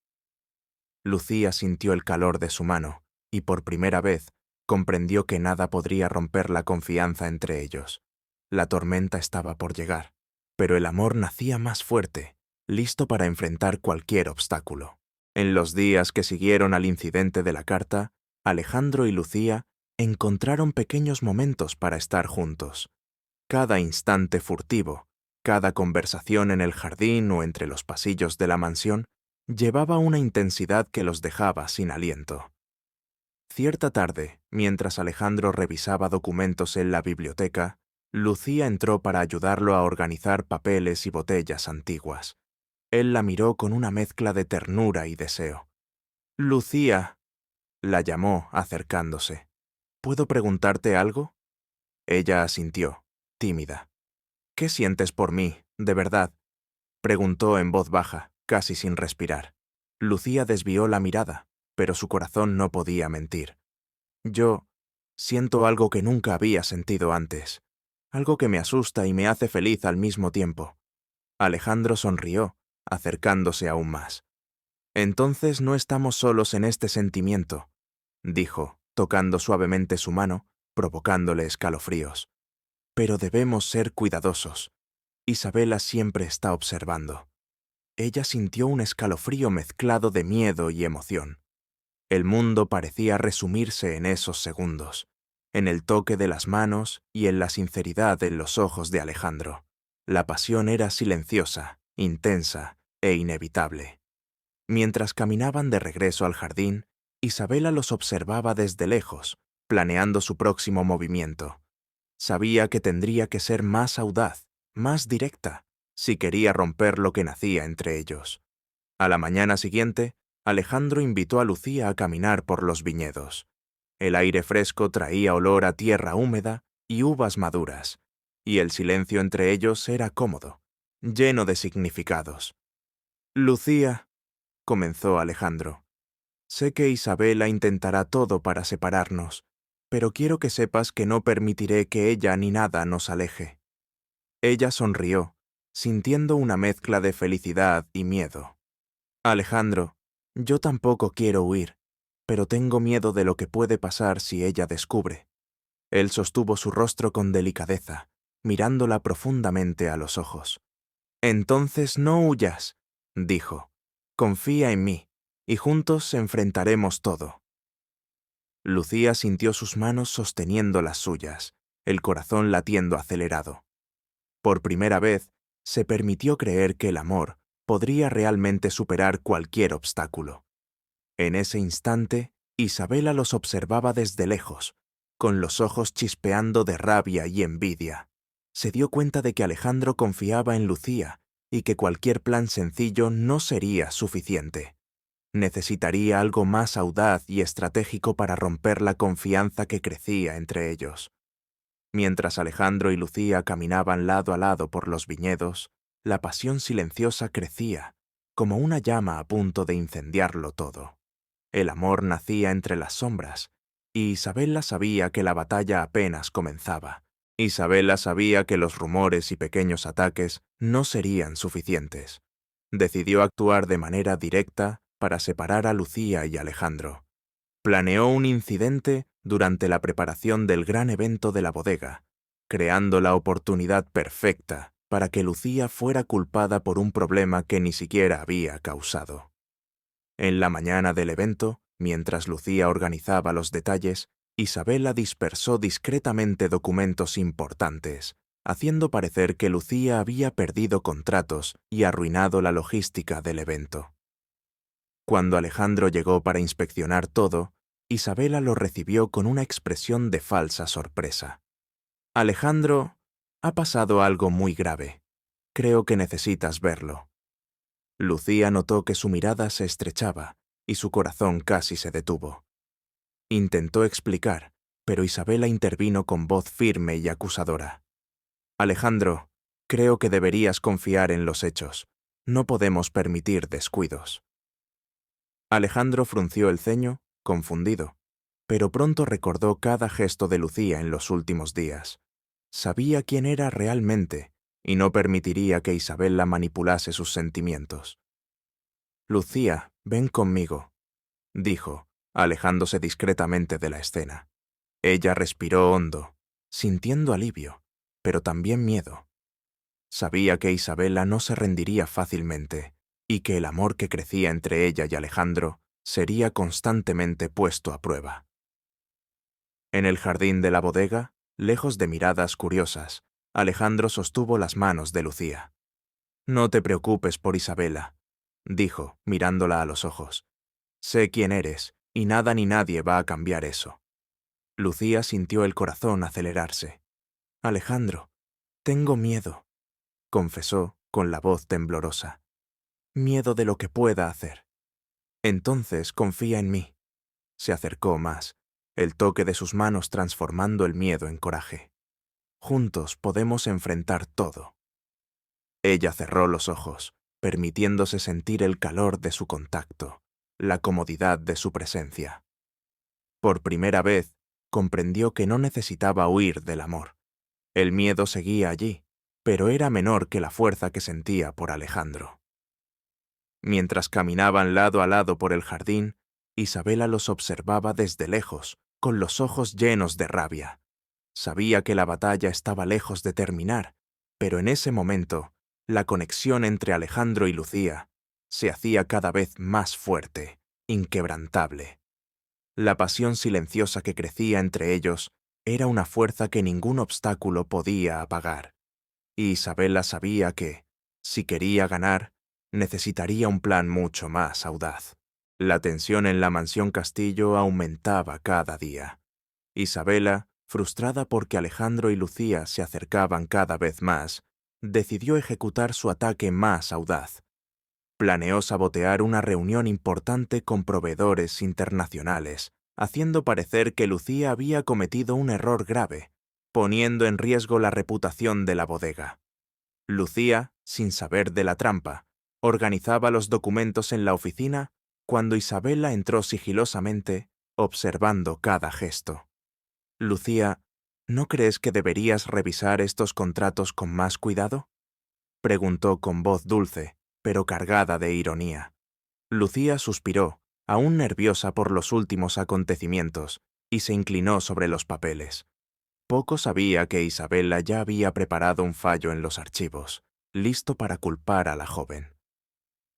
Lucía sintió el calor de su mano y por primera vez comprendió que nada podría romper la confianza entre ellos. La tormenta estaba por llegar, pero el amor nacía más fuerte, listo para enfrentar cualquier obstáculo. En los días que siguieron al incidente de la carta, Alejandro y Lucía encontraron pequeños momentos para estar juntos. Cada instante furtivo, cada conversación en el jardín o entre los pasillos de la mansión, llevaba una intensidad que los dejaba sin aliento. Cierta tarde, mientras Alejandro revisaba documentos en la biblioteca, Lucía entró para ayudarlo a organizar papeles y botellas antiguas. Él la miró con una mezcla de ternura y deseo. «Lucía», la llamó, acercándose. «¿Puedo preguntarte algo?» Ella asintió, tímida. «¿Qué sientes por mí, de verdad?», preguntó en voz baja, casi sin respirar. Lucía desvió la mirada, pero su corazón no podía mentir. «Yo siento algo que nunca había sentido antes, algo que me asusta y me hace feliz al mismo tiempo». Alejandro sonrió, acercándose aún más. «Entonces no estamos solos en este sentimiento», dijo, tocando suavemente su mano, provocándole escalofríos. «Pero debemos ser cuidadosos. Isabela siempre está observando». Ella sintió un escalofrío mezclado de miedo y emoción. El mundo parecía resumirse en esos segundos, en el toque de las manos y en la sinceridad en los ojos de Alejandro. La pasión era silenciosa, intensa e inevitable. Mientras caminaban de regreso al jardín, Isabela los observaba desde lejos, planeando su próximo movimiento. Sabía que tendría que ser más audaz, más directa, si quería romper lo que nacía entre ellos. A la mañana siguiente, Alejandro invitó a Lucía a caminar por los viñedos. El aire fresco traía olor a tierra húmeda y uvas maduras, y el silencio entre ellos era cómodo, lleno de significados. «Lucía», comenzó Alejandro, «sé que Isabela intentará todo para separarnos, pero quiero que sepas que no permitiré que ella ni nada nos aleje». Ella sonrió, sintiendo una mezcla de felicidad y miedo. «Alejandro, yo tampoco quiero huir, pero tengo miedo de lo que puede pasar si ella descubre». Él sostuvo su rostro con delicadeza, mirándola profundamente a los ojos. «Entonces no huyas», dijo. «Confía en mí, y juntos enfrentaremos todo». Lucía sintió sus manos sosteniendo las suyas, el corazón latiendo acelerado. Por primera vez, se permitió creer que el amor podría realmente superar cualquier obstáculo. En ese instante, Isabela los observaba desde lejos, con los ojos chispeando de rabia y envidia. Se dio cuenta de que Alejandro confiaba en Lucía y que cualquier plan sencillo no sería suficiente. Necesitaría algo más audaz y estratégico para romper la confianza que crecía entre ellos. Mientras Alejandro y Lucía caminaban lado a lado por los viñedos, la pasión silenciosa crecía, como una llama a punto de incendiarlo todo. El amor nacía entre las sombras, y Isabela sabía que la batalla apenas comenzaba. Isabela sabía que los rumores y pequeños ataques no serían suficientes. Decidió actuar de manera directa para separar a Lucía y Alejandro. Planeó un incidente durante la preparación del gran evento de la bodega, creando la oportunidad perfecta para que Lucía fuera culpada por un problema que ni siquiera había causado. En la mañana del evento, mientras Lucía organizaba los detalles, Isabela dispersó discretamente documentos importantes, haciendo parecer que Lucía había perdido contratos y arruinado la logística del evento. Cuando Alejandro llegó para inspeccionar todo, Isabela lo recibió con una expresión de falsa sorpresa. Alejandro, ha pasado algo muy grave. Creo que necesitas verlo. Lucía notó que su mirada se estrechaba y su corazón casi se detuvo. Intentó explicar, pero Isabela intervino con voz firme y acusadora. Alejandro, creo que deberías confiar en los hechos. No podemos permitir descuidos. Alejandro frunció el ceño, confundido, pero pronto recordó cada gesto de Lucía en los últimos días. Sabía quién era realmente y no permitiría que Isabela manipulase sus sentimientos. Lucía, ven conmigo, dijo, alejándose discretamente de la escena. Ella respiró hondo, sintiendo alivio, pero también miedo. Sabía que Isabela no se rendiría fácilmente y que el amor que crecía entre ella y Alejandro sería constantemente puesto a prueba. En el jardín de la bodega, lejos de miradas curiosas, Alejandro sostuvo las manos de Lucía. «No te preocupes por Isabela», dijo, mirándola a los ojos. «Sé quién eres, y nada ni nadie va a cambiar eso». Lucía sintió el corazón acelerarse. «Alejandro, tengo miedo», confesó con la voz temblorosa. «Miedo de lo que pueda hacer». «Entonces confía en mí». Se acercó más, el toque de sus manos transformando el miedo en coraje. «Juntos podemos enfrentar todo». Ella cerró los ojos, permitiéndose sentir el calor de su contacto, la comodidad de su presencia. Por primera vez, comprendió que no necesitaba huir del amor. El miedo seguía allí, pero era menor que la fuerza que sentía por Alejandro. Mientras caminaban lado a lado por el jardín, Isabela los observaba desde lejos, con los ojos llenos de rabia. Sabía que la batalla estaba lejos de terminar, pero en ese momento, la conexión entre Alejandro y Lucía se hacía cada vez más fuerte, inquebrantable. La pasión silenciosa que crecía entre ellos era una fuerza que ningún obstáculo podía apagar. Y Isabela sabía que, si quería ganar, necesitaría un plan mucho más audaz. La tensión en la mansión Castillo aumentaba cada día. Isabela, frustrada porque Alejandro y Lucía se acercaban cada vez más, decidió ejecutar su ataque más audaz. Planeó sabotear una reunión importante con proveedores internacionales, haciendo parecer que Lucía había cometido un error grave, poniendo en riesgo la reputación de la bodega. Lucía, sin saber de la trampa, organizaba los documentos en la oficina cuando Isabela entró sigilosamente, observando cada gesto. «Lucía, ¿no crees que deberías revisar estos contratos con más cuidado?», preguntó con voz dulce, pero cargada de ironía. Lucía suspiró, aún nerviosa por los últimos acontecimientos, y se inclinó sobre los papeles. Poco sabía que Isabela ya había preparado un fallo en los archivos, listo para culpar a la joven.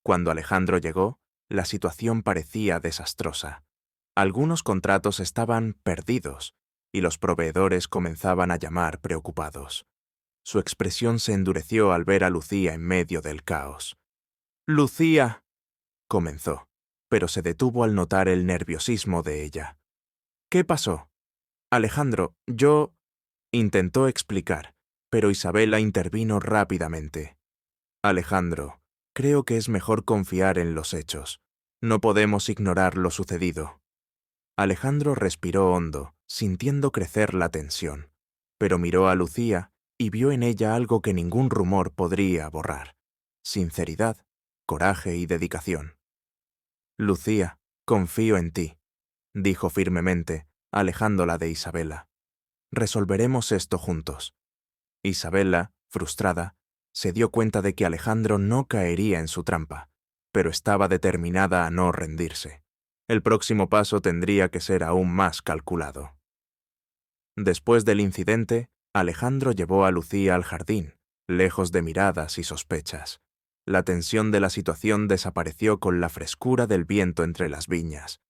Cuando Alejandro llegó, la situación parecía desastrosa. Algunos contratos estaban perdidos, y los proveedores comenzaban a llamar preocupados. Su expresión se endureció al ver a Lucía en medio del caos. «Lucía», comenzó, pero se detuvo al notar el nerviosismo de ella. «¿Qué pasó?» «Alejandro, yo…», intentó explicar, pero Isabela intervino rápidamente. «Alejandro, creo que es mejor confiar en los hechos. No podemos ignorar lo sucedido». Alejandro respiró hondo, sintiendo crecer la tensión, pero miró a Lucía y vio en ella algo que ningún rumor podría borrar: sinceridad, coraje y dedicación. «Lucía, confío en ti», dijo firmemente, alejándola de Isabela. «Resolveremos esto juntos». Isabela, frustrada, se dio cuenta de que Alejandro no caería en su trampa, pero estaba determinada a no rendirse. El próximo paso tendría que ser aún más calculado. Después del incidente, Alejandro llevó a Lucía al jardín, lejos de miradas y sospechas. La tensión de la situación desapareció con la frescura del viento entre las viñas,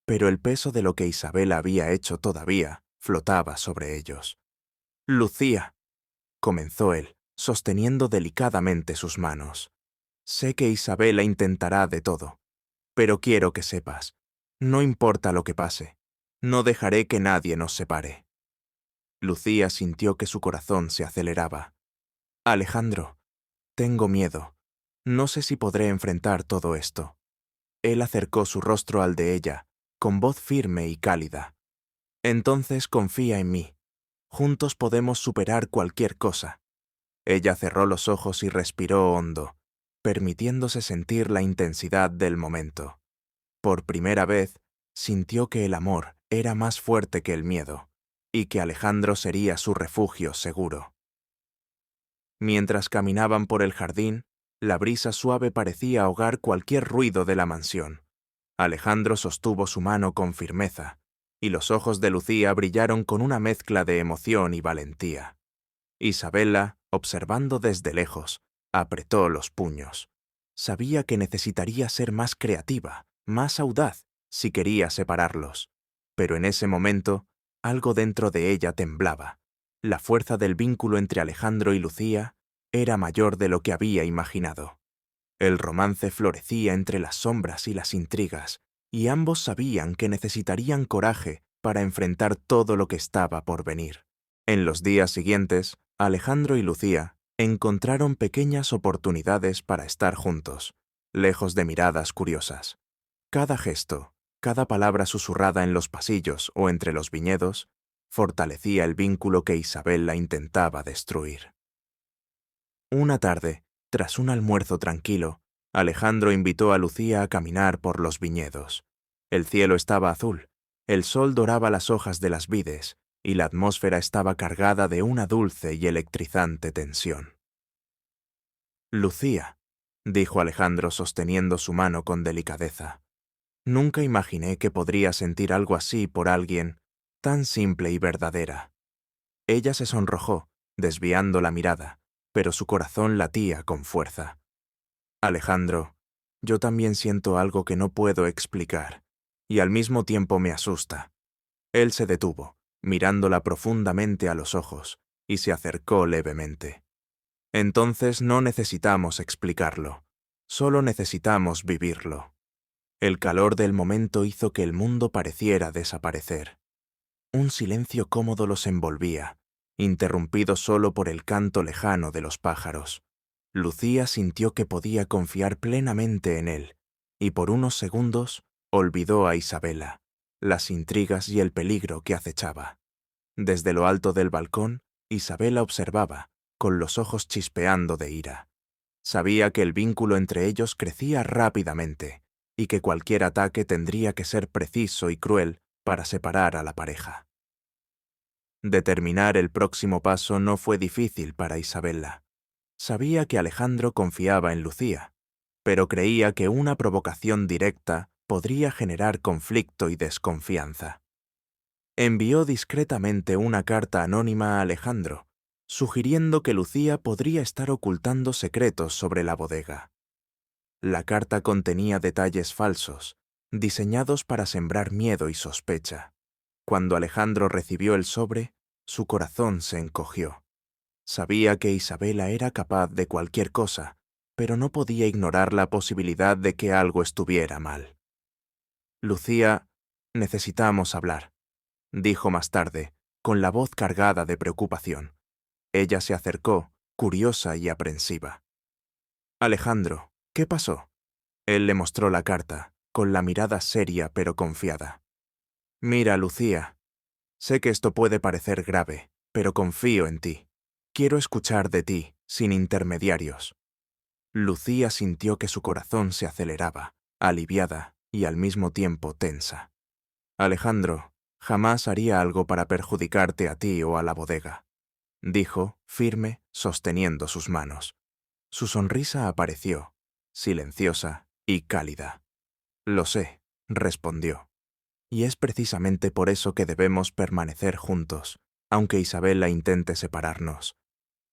pero el peso de lo que Isabela había hecho todavía flotaba sobre ellos. «Lucía», comenzó él, sosteniendo delicadamente sus manos. «Sé que Isabela intentará de todo, pero quiero que sepas, no importa lo que pase, No dejaré que nadie nos separe. Lucía sintió que su corazón se aceleraba. Alejandro, tengo miedo. No sé si podré enfrentar todo esto. Él acercó su rostro al de ella, con voz firme y cálida. Entonces confía en mí. Juntos podemos superar cualquier cosa. Ella cerró los ojos y respiró hondo, permitiéndose sentir la intensidad del momento. Por primera vez, sintió que el amor era más fuerte que el miedo, y que Alejandro sería su refugio seguro. Mientras caminaban por el jardín, la brisa suave parecía ahogar cualquier ruido de la mansión. Alejandro sostuvo su mano con firmeza, y los ojos de Lucía brillaron con una mezcla de emoción y valentía. Isabela, observando desde lejos, apretó los puños. Sabía que necesitaría ser más creativa, más audaz, si quería separarlos. Pero en ese momento, algo dentro de ella temblaba. La fuerza del vínculo entre Alejandro y Lucía era mayor de lo que había imaginado. El romance florecía entre las sombras y las intrigas, y ambos sabían que necesitarían coraje para enfrentar todo lo que estaba por venir. En los días siguientes, Alejandro y Lucía encontraron pequeñas oportunidades para estar juntos, lejos de miradas curiosas. Cada gesto, cada palabra susurrada en los pasillos o entre los viñedos, fortalecía el vínculo que Isabela intentaba destruir. Una tarde, tras un almuerzo tranquilo, Alejandro invitó a Lucía a caminar por los viñedos. El cielo estaba azul, el sol doraba las hojas de las vides, y la atmósfera estaba cargada de una dulce y electrizante tensión. «Lucía», dijo Alejandro sosteniendo su mano con delicadeza, «nunca imaginé que podría sentir algo así por alguien tan simple y verdadera». Ella se sonrojó, desviando la mirada, pero su corazón latía con fuerza. «Alejandro, yo también siento algo que no puedo explicar, y al mismo tiempo me asusta». Él se detuvo, mirándola profundamente a los ojos, y se acercó levemente. «Entonces no necesitamos explicarlo, solo necesitamos vivirlo». El calor del momento hizo que el mundo pareciera desaparecer. Un silencio cómodo los envolvía, interrumpido solo por el canto lejano de los pájaros. Lucía sintió que podía confiar plenamente en él, y por unos segundos olvidó a Isabela, las intrigas y el peligro que acechaba. Desde lo alto del balcón, Isabela observaba, con los ojos chispeando de ira. Sabía que el vínculo entre ellos crecía rápidamente, y que cualquier ataque tendría que ser preciso y cruel para separar a la pareja. Determinar el próximo paso no fue difícil para Isabela. Sabía que Alejandro confiaba en Lucía, pero creía que una provocación directa podría generar conflicto y desconfianza. Envió discretamente una carta anónima a Alejandro, sugiriendo que Lucía podría estar ocultando secretos sobre la bodega. La carta contenía detalles falsos, diseñados para sembrar miedo y sospecha. Cuando Alejandro recibió el sobre, su corazón se encogió. Sabía que Isabela era capaz de cualquier cosa, pero no podía ignorar la posibilidad de que algo estuviera mal. «Lucía, necesitamos hablar», dijo más tarde, con la voz cargada de preocupación. Ella se acercó, curiosa y aprensiva. «Alejandro, ¿qué pasó?». Él le mostró la carta, con la mirada seria pero confiada. «Mira, Lucía, sé que esto puede parecer grave, pero confío en ti. Quiero escuchar de ti, sin intermediarios». Lucía sintió que su corazón se aceleraba, aliviada y al mismo tiempo tensa. «Alejandro, jamás haría algo para perjudicarte a ti o a la bodega», dijo, firme, sosteniendo sus manos. Su sonrisa apareció, silenciosa y cálida. «Lo sé», respondió. «Y es precisamente por eso que debemos permanecer juntos, aunque Isabela intente separarnos».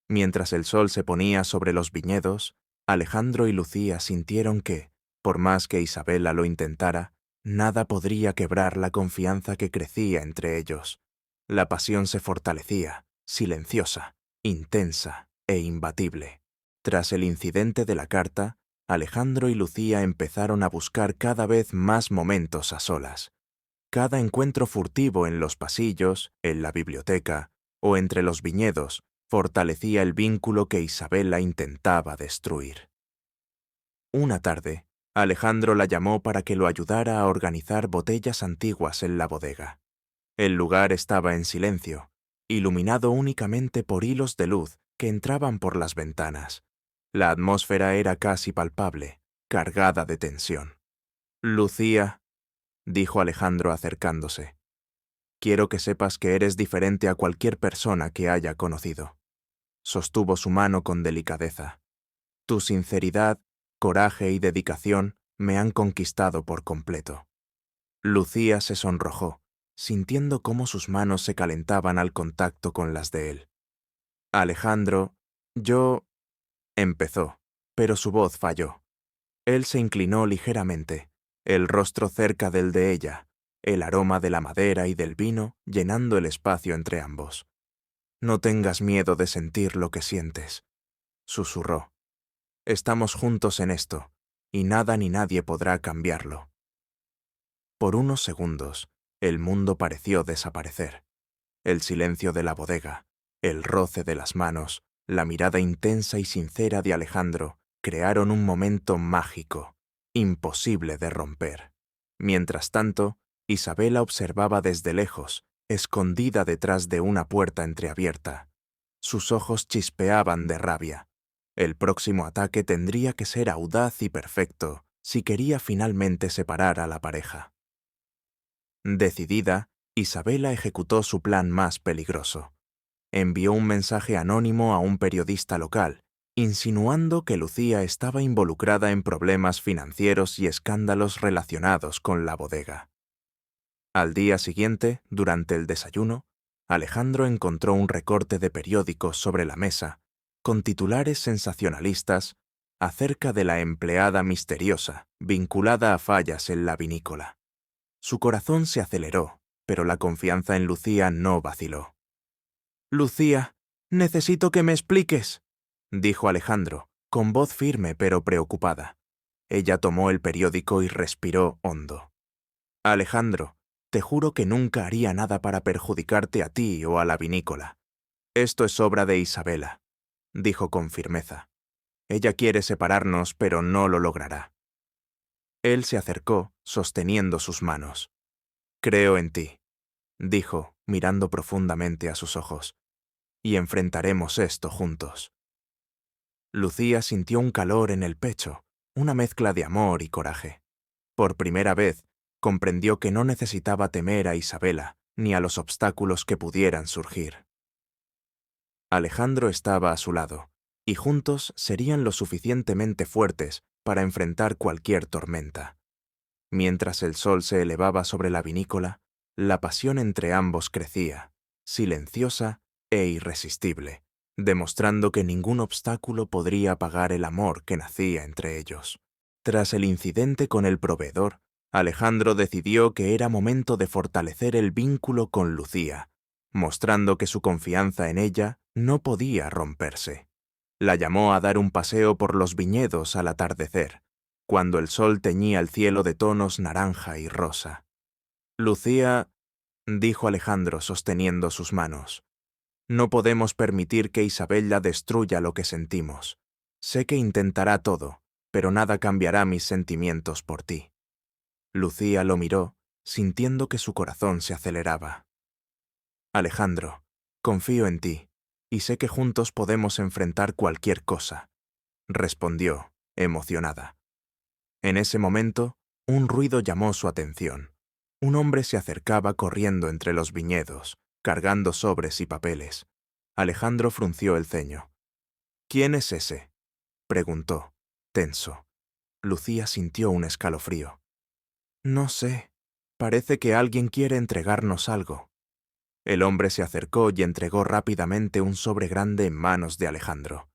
Mientras el sol se ponía sobre los viñedos, Alejandro y Lucía sintieron que, por más que Isabela lo intentara, nada podría quebrar la confianza que crecía entre ellos. La pasión se fortalecía, silenciosa, intensa e imbatible. Tras el incidente de la carta, Alejandro y Lucía empezaron a buscar cada vez más momentos a solas. Cada encuentro furtivo en los pasillos, en la biblioteca o entre los viñedos fortalecía el vínculo que Isabela intentaba destruir. Una tarde, Alejandro la llamó para que lo ayudara a organizar botellas antiguas en la bodega. El lugar estaba en silencio, iluminado únicamente por hilos de luz que entraban por las ventanas. La atmósfera era casi palpable, cargada de tensión. «Lucía», dijo Alejandro acercándose, «quiero que sepas que eres diferente a cualquier persona que haya conocido». Sostuvo su mano con delicadeza. «Tu sinceridad, coraje y dedicación me han conquistado por completo». Lucía se sonrojó, sintiendo cómo sus manos se calentaban al contacto con las de él. «Alejandro, yo...» empezó, pero su voz falló. Él se inclinó ligeramente, el rostro cerca del de ella, el aroma de la madera y del vino llenando el espacio entre ambos. «No tengas miedo de sentir lo que sientes», susurró. «Estamos juntos en esto, y nada ni nadie podrá cambiarlo». Por unos segundos, el mundo pareció desaparecer. El silencio de la bodega, el roce de las manos, la mirada intensa y sincera de Alejandro crearon un momento mágico, imposible de romper. Mientras tanto, Isabela observaba desde lejos, escondida detrás de una puerta entreabierta. Sus ojos chispeaban de rabia. El próximo ataque tendría que ser audaz y perfecto si quería finalmente separar a la pareja. Decidida, Isabela ejecutó su plan más peligroso. Envió un mensaje anónimo a un periodista local, insinuando que Lucía estaba involucrada en problemas financieros y escándalos relacionados con la bodega. Al día siguiente, durante el desayuno, Alejandro encontró un recorte de periódico sobre la mesa, con titulares sensacionalistas acerca de la empleada misteriosa vinculada a fallas en la vinícola. Su corazón se aceleró, pero la confianza en Lucía no vaciló. «Lucía, necesito que me expliques», dijo Alejandro, con voz firme pero preocupada. Ella tomó el periódico y respiró hondo. «Alejandro, te juro que nunca haría nada para perjudicarte a ti o a la vinícola. Esto es obra de Isabela», dijo con firmeza. «Ella quiere separarnos, pero no lo logrará». Él se acercó, sosteniendo sus manos. «Creo en ti», dijo, mirando profundamente a sus ojos, «y enfrentaremos esto juntos». Lucía sintió un calor en el pecho, una mezcla de amor y coraje. Por primera vez, comprendió que no necesitaba temer a Isabela ni a los obstáculos que pudieran surgir. Alejandro estaba a su lado, y juntos serían lo suficientemente fuertes para enfrentar cualquier tormenta. Mientras el sol se elevaba sobre la vinícola, la pasión entre ambos crecía, silenciosa e irresistible, demostrando que ningún obstáculo podría apagar el amor que nacía entre ellos. Tras el incidente con el proveedor, Alejandro decidió que era momento de fortalecer el vínculo con Lucía, mostrando que su confianza en ella no podía romperse. La llamó a dar un paseo por los viñedos al atardecer, cuando el sol teñía el cielo de tonos naranja y rosa. «Lucía», dijo Alejandro sosteniendo sus manos, «no podemos permitir que Isabela destruya lo que sentimos. Sé que intentará todo, pero nada cambiará mis sentimientos por ti». Lucía lo miró, sintiendo que su corazón se aceleraba. «Alejandro, confío en ti, y sé que juntos podemos enfrentar cualquier cosa», respondió, emocionada. En ese momento, un ruido llamó su atención. Un hombre se acercaba corriendo entre los viñedos, cargando sobres y papeles. Alejandro frunció el ceño. «¿Quién es ese?», preguntó, tenso. Lucía sintió un escalofrío. «No sé. Parece que alguien quiere entregarnos algo». El hombre se acercó y entregó rápidamente un sobre grande en manos de Alejandro.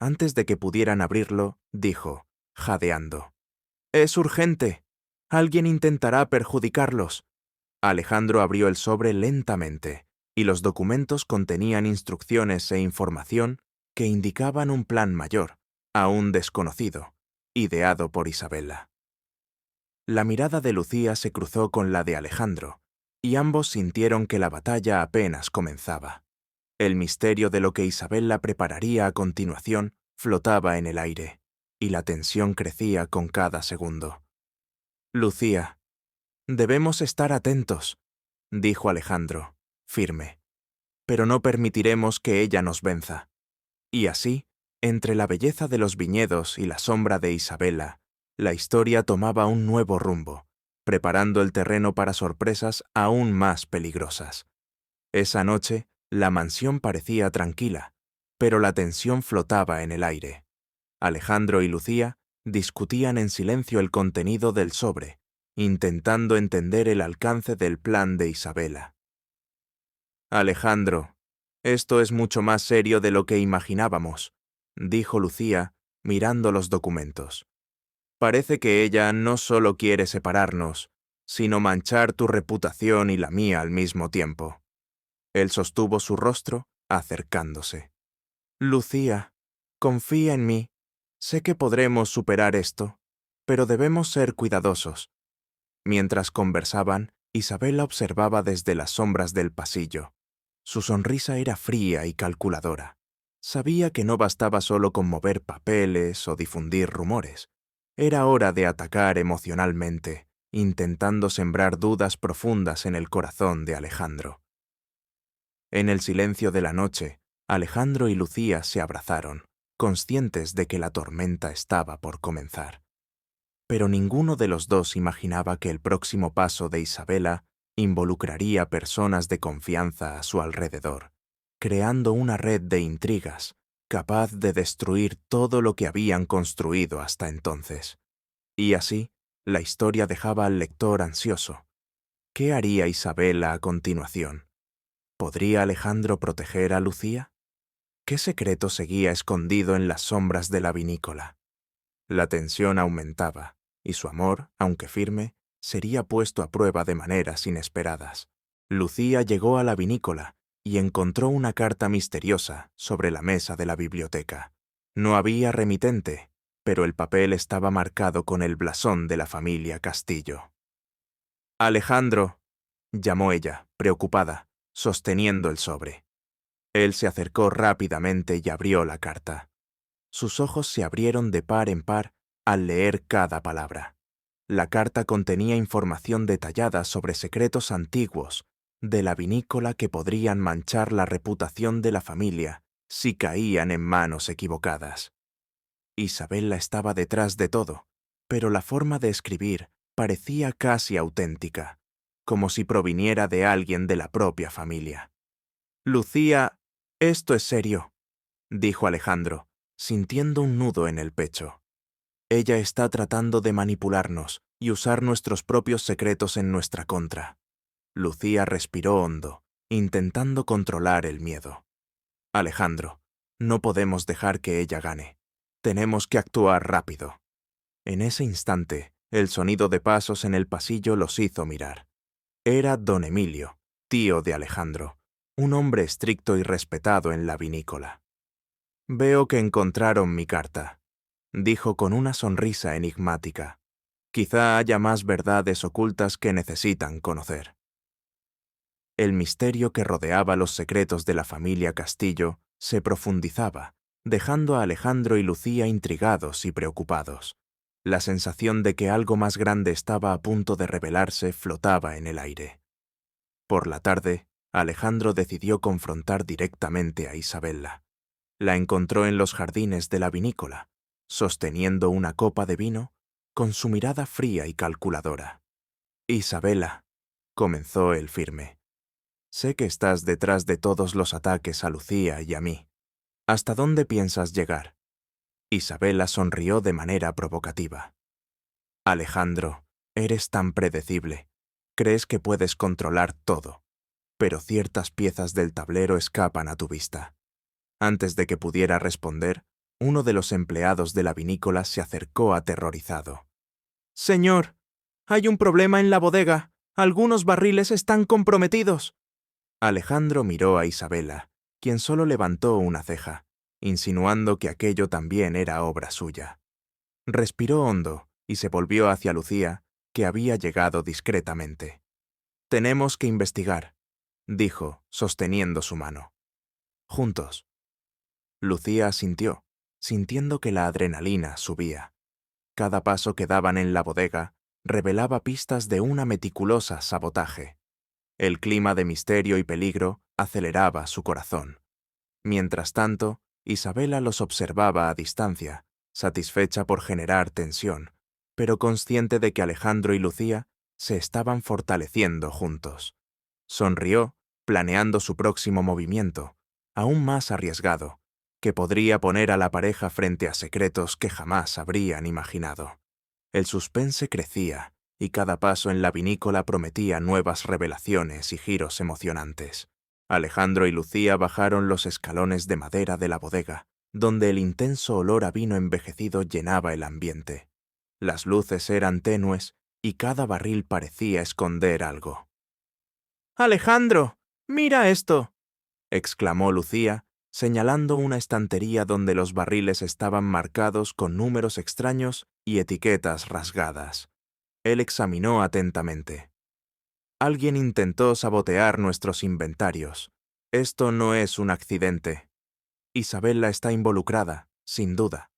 Antes de que pudieran abrirlo, dijo, jadeando: «Es urgente. Alguien intentará perjudicarlos». Alejandro abrió el sobre lentamente, y los documentos contenían instrucciones e información que indicaban un plan mayor, aún desconocido, ideado por Isabela. La mirada de Lucía se cruzó con la de Alejandro, y ambos sintieron que la batalla apenas comenzaba. El misterio de lo que Isabella prepararía a continuación flotaba en el aire, y la tensión crecía con cada segundo. «Lucía, debemos estar atentos», dijo Alejandro, firme, «pero no permitiremos que ella nos venza». Y así, entre la belleza de los viñedos y la sombra de Isabella, la historia tomaba un nuevo rumbo, preparando el terreno para sorpresas aún más peligrosas. Esa noche, la mansión parecía tranquila, pero la tensión flotaba en el aire. Alejandro y Lucía discutían en silencio el contenido del sobre, intentando entender el alcance del plan de Isabella. «Alejandro, esto es mucho más serio de lo que imaginábamos», dijo Lucía, mirando los documentos. «Parece que ella no solo quiere separarnos, sino manchar tu reputación y la mía al mismo tiempo». Él sostuvo su rostro, acercándose. «Lucía, confía en mí. Sé que podremos superar esto, pero debemos ser cuidadosos». Mientras conversaban, Isabella observaba desde las sombras del pasillo. Su sonrisa era fría y calculadora. Sabía que no bastaba solo con mover papeles o difundir rumores. Era hora de atacar emocionalmente, intentando sembrar dudas profundas en el corazón de Alejandro. En el silencio de la noche, Alejandro y Lucía se abrazaron, conscientes de que la tormenta estaba por comenzar. Pero ninguno de los dos imaginaba que el próximo paso de Isabella involucraría personas de confianza a su alrededor, creando una red de intrigas capaz de destruir todo lo que habían construido hasta entonces. Y así, la historia dejaba al lector ansioso. ¿Qué haría Isabella a continuación? ¿Podría Alejandro proteger a Lucía? ¿Qué secreto seguía escondido en las sombras de la vinícola? La tensión aumentaba, y su amor, aunque firme, sería puesto a prueba de maneras inesperadas. Lucía llegó a la vinícola y encontró una carta misteriosa sobre la mesa de la biblioteca. No había remitente, pero el papel estaba marcado con el blasón de la familia Castillo. «Alejandro», llamó ella, preocupada, sosteniendo el sobre. Él se acercó rápidamente y abrió la carta. Sus ojos se abrieron de par en par al leer cada palabra. La carta contenía información detallada sobre secretos antiguos de la vinícola que podrían manchar la reputación de la familia si caían en manos equivocadas. Isabella estaba detrás de todo, pero la forma de escribir parecía casi auténtica, como si proviniera de alguien de la propia familia. «Lucía, esto es serio», dijo Alejandro, sintiendo un nudo en el pecho. «Ella está tratando de manipularnos y usar nuestros propios secretos en nuestra contra». Lucía respiró hondo, intentando controlar el miedo. «Alejandro, no podemos dejar que ella gane. Tenemos que actuar rápido». En ese instante, el sonido de pasos en el pasillo los hizo mirar. Era don Emilio, tío de Alejandro, un hombre estricto y respetado en la vinícola. «Veo que encontraron mi carta», dijo con una sonrisa enigmática. «Quizá haya más verdades ocultas que necesitan conocer». El misterio que rodeaba los secretos de la familia Castillo se profundizaba, dejando a Alejandro y Lucía intrigados y preocupados. La sensación de que algo más grande estaba a punto de revelarse flotaba en el aire. Por la tarde, Alejandro decidió confrontar directamente a Isabella. La encontró en los jardines de la vinícola, sosteniendo una copa de vino, con su mirada fría y calculadora. «Isabella», comenzó él firme, «sé que estás detrás de todos los ataques a Lucía y a mí. ¿Hasta dónde piensas llegar?» Isabella sonrió de manera provocativa. «Alejandro, eres tan predecible. Crees que puedes controlar todo, pero ciertas piezas del tablero escapan a tu vista». Antes de que pudiera responder, uno de los empleados de la vinícola se acercó aterrorizado. «Señor, hay un problema en la bodega. Algunos barriles están comprometidos». Alejandro miró a Isabella, quien solo levantó una ceja, insinuando que aquello también era obra suya. Respiró hondo y se volvió hacia Lucía, que había llegado discretamente. Tenemos que investigar, dijo, sosteniendo su mano. Juntos. Lucía asintió, sintiendo que la adrenalina subía. Cada paso que daban en la bodega revelaba pistas de una meticulosa sabotaje. El clima de misterio y peligro aceleraba su corazón. Mientras tanto, Isabela los observaba a distancia, satisfecha por generar tensión, pero consciente de que Alejandro y Lucía se estaban fortaleciendo juntos. Sonrió, planeando su próximo movimiento, aún más arriesgado, que podría poner a la pareja frente a secretos que jamás habrían imaginado. El suspense crecía, y cada paso en la vinícola prometía nuevas revelaciones y giros emocionantes. Alejandro y Lucía bajaron los escalones de madera de la bodega, donde el intenso olor a vino envejecido llenaba el ambiente. Las luces eran tenues y cada barril parecía esconder algo. «¡Alejandro! ¡Mira esto!», exclamó Lucía, señalando una estantería donde los barriles estaban marcados con números extraños y etiquetas rasgadas. Él examinó atentamente. «Alguien intentó sabotear nuestros inventarios. Esto no es un accidente. Isabela está involucrada, sin duda».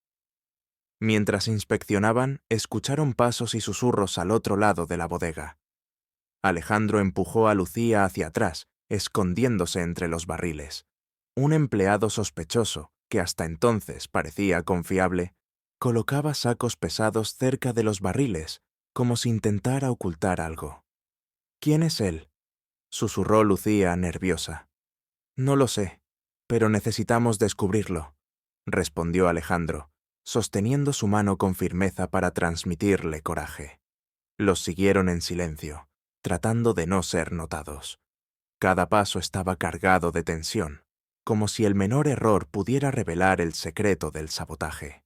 Mientras inspeccionaban, escucharon pasos y susurros al otro lado de la bodega. Alejandro empujó a Lucía hacia atrás, escondiéndose entre los barriles. Un empleado sospechoso, que hasta entonces parecía confiable, colocaba sacos pesados cerca de los barriles, como si intentara ocultar algo. «¿Quién es él?», susurró Lucía, nerviosa. «No lo sé, pero necesitamos descubrirlo», respondió Alejandro, sosteniendo su mano con firmeza para transmitirle coraje. Los siguieron en silencio, tratando de no ser notados. Cada paso estaba cargado de tensión, como si el menor error pudiera revelar el secreto del sabotaje.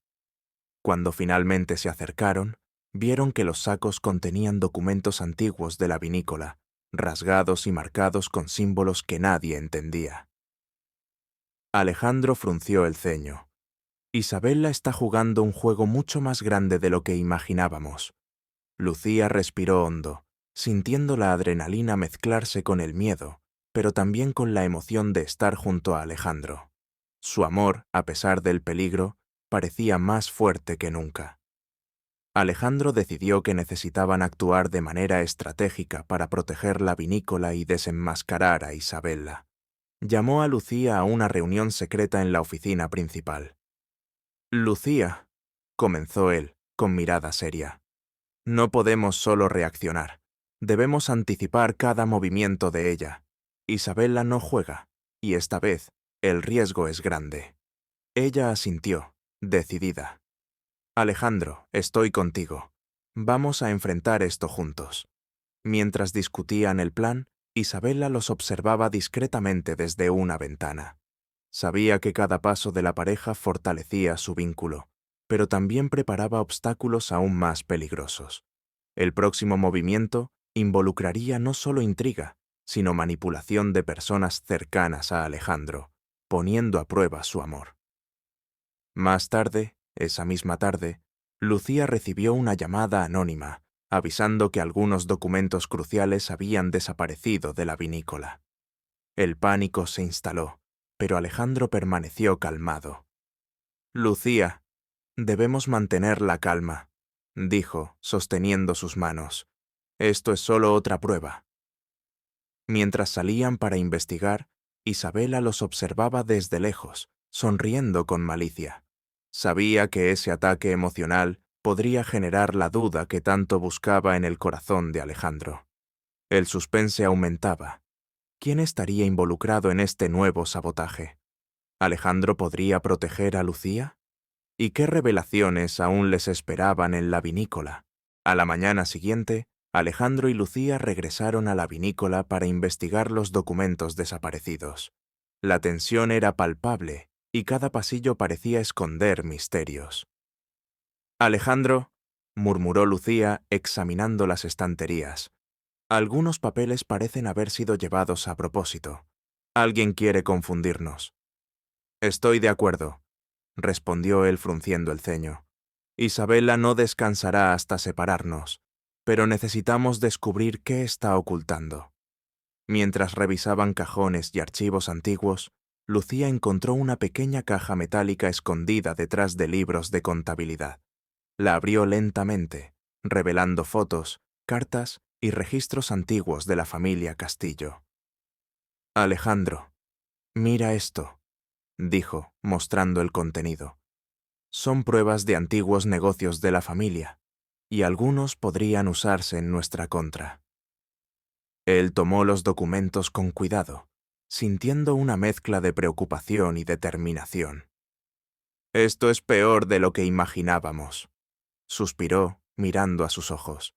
Cuando finalmente se acercaron, vieron que los sacos contenían documentos antiguos de la vinícola, rasgados y marcados con símbolos que nadie entendía. Alejandro frunció el ceño. «Isabela está jugando un juego mucho más grande de lo que imaginábamos». Lucía respiró hondo, sintiendo la adrenalina mezclarse con el miedo, pero también con la emoción de estar junto a Alejandro. Su amor, a pesar del peligro, parecía más fuerte que nunca. Alejandro decidió que necesitaban actuar de manera estratégica para proteger la vinícola y desenmascarar a Isabela. Llamó a Lucía a una reunión secreta en la oficina principal. «Lucía», comenzó él, con mirada seria, «no podemos solo reaccionar. Debemos anticipar cada movimiento de ella. Isabela no juega, y esta vez el riesgo es grande». Ella asintió, decidida. «Alejandro, estoy contigo. Vamos a enfrentar esto juntos». Mientras discutían el plan, Isabela los observaba discretamente desde una ventana. Sabía que cada paso de la pareja fortalecía su vínculo, pero también preparaba obstáculos aún más peligrosos. El próximo movimiento involucraría no solo intriga, sino manipulación de personas cercanas a Alejandro, poniendo a prueba su amor. Más tarde, esa misma tarde, Lucía recibió una llamada anónima, avisando que algunos documentos cruciales habían desaparecido de la vinícola. El pánico se instaló, pero Alejandro permaneció calmado. «Lucía, debemos mantener la calma», dijo, sosteniendo sus manos. «Esto es solo otra prueba». Mientras salían para investigar, Isabela los observaba desde lejos, sonriendo con malicia. Sabía que ese ataque emocional podría generar la duda que tanto buscaba en el corazón de Alejandro. El suspense aumentaba. ¿Quién estaría involucrado en este nuevo sabotaje? ¿Alejandro podría proteger a Lucía? ¿Y qué revelaciones aún les esperaban en la vinícola? A la mañana siguiente, Alejandro y Lucía regresaron a la vinícola para investigar los documentos desaparecidos. La tensión era palpable y cada pasillo parecía esconder misterios. «Alejandro», murmuró Lucía examinando las estanterías. «Algunos papeles parecen haber sido llevados a propósito. Alguien quiere confundirnos». «Estoy de acuerdo», respondió él frunciendo el ceño. «Isabela no descansará hasta separarnos, pero necesitamos descubrir qué está ocultando». Mientras revisaban cajones y archivos antiguos, Lucía encontró una pequeña caja metálica escondida detrás de libros de contabilidad. La abrió lentamente, revelando fotos, cartas y registros antiguos de la familia Castillo. «Alejandro, mira esto», dijo, mostrando el contenido. «Son pruebas de antiguos negocios de la familia, y algunos podrían usarse en nuestra contra». Él tomó los documentos con cuidado, sintiendo una mezcla de preocupación y determinación. «Esto es peor de lo que imaginábamos», suspiró, mirando a sus ojos.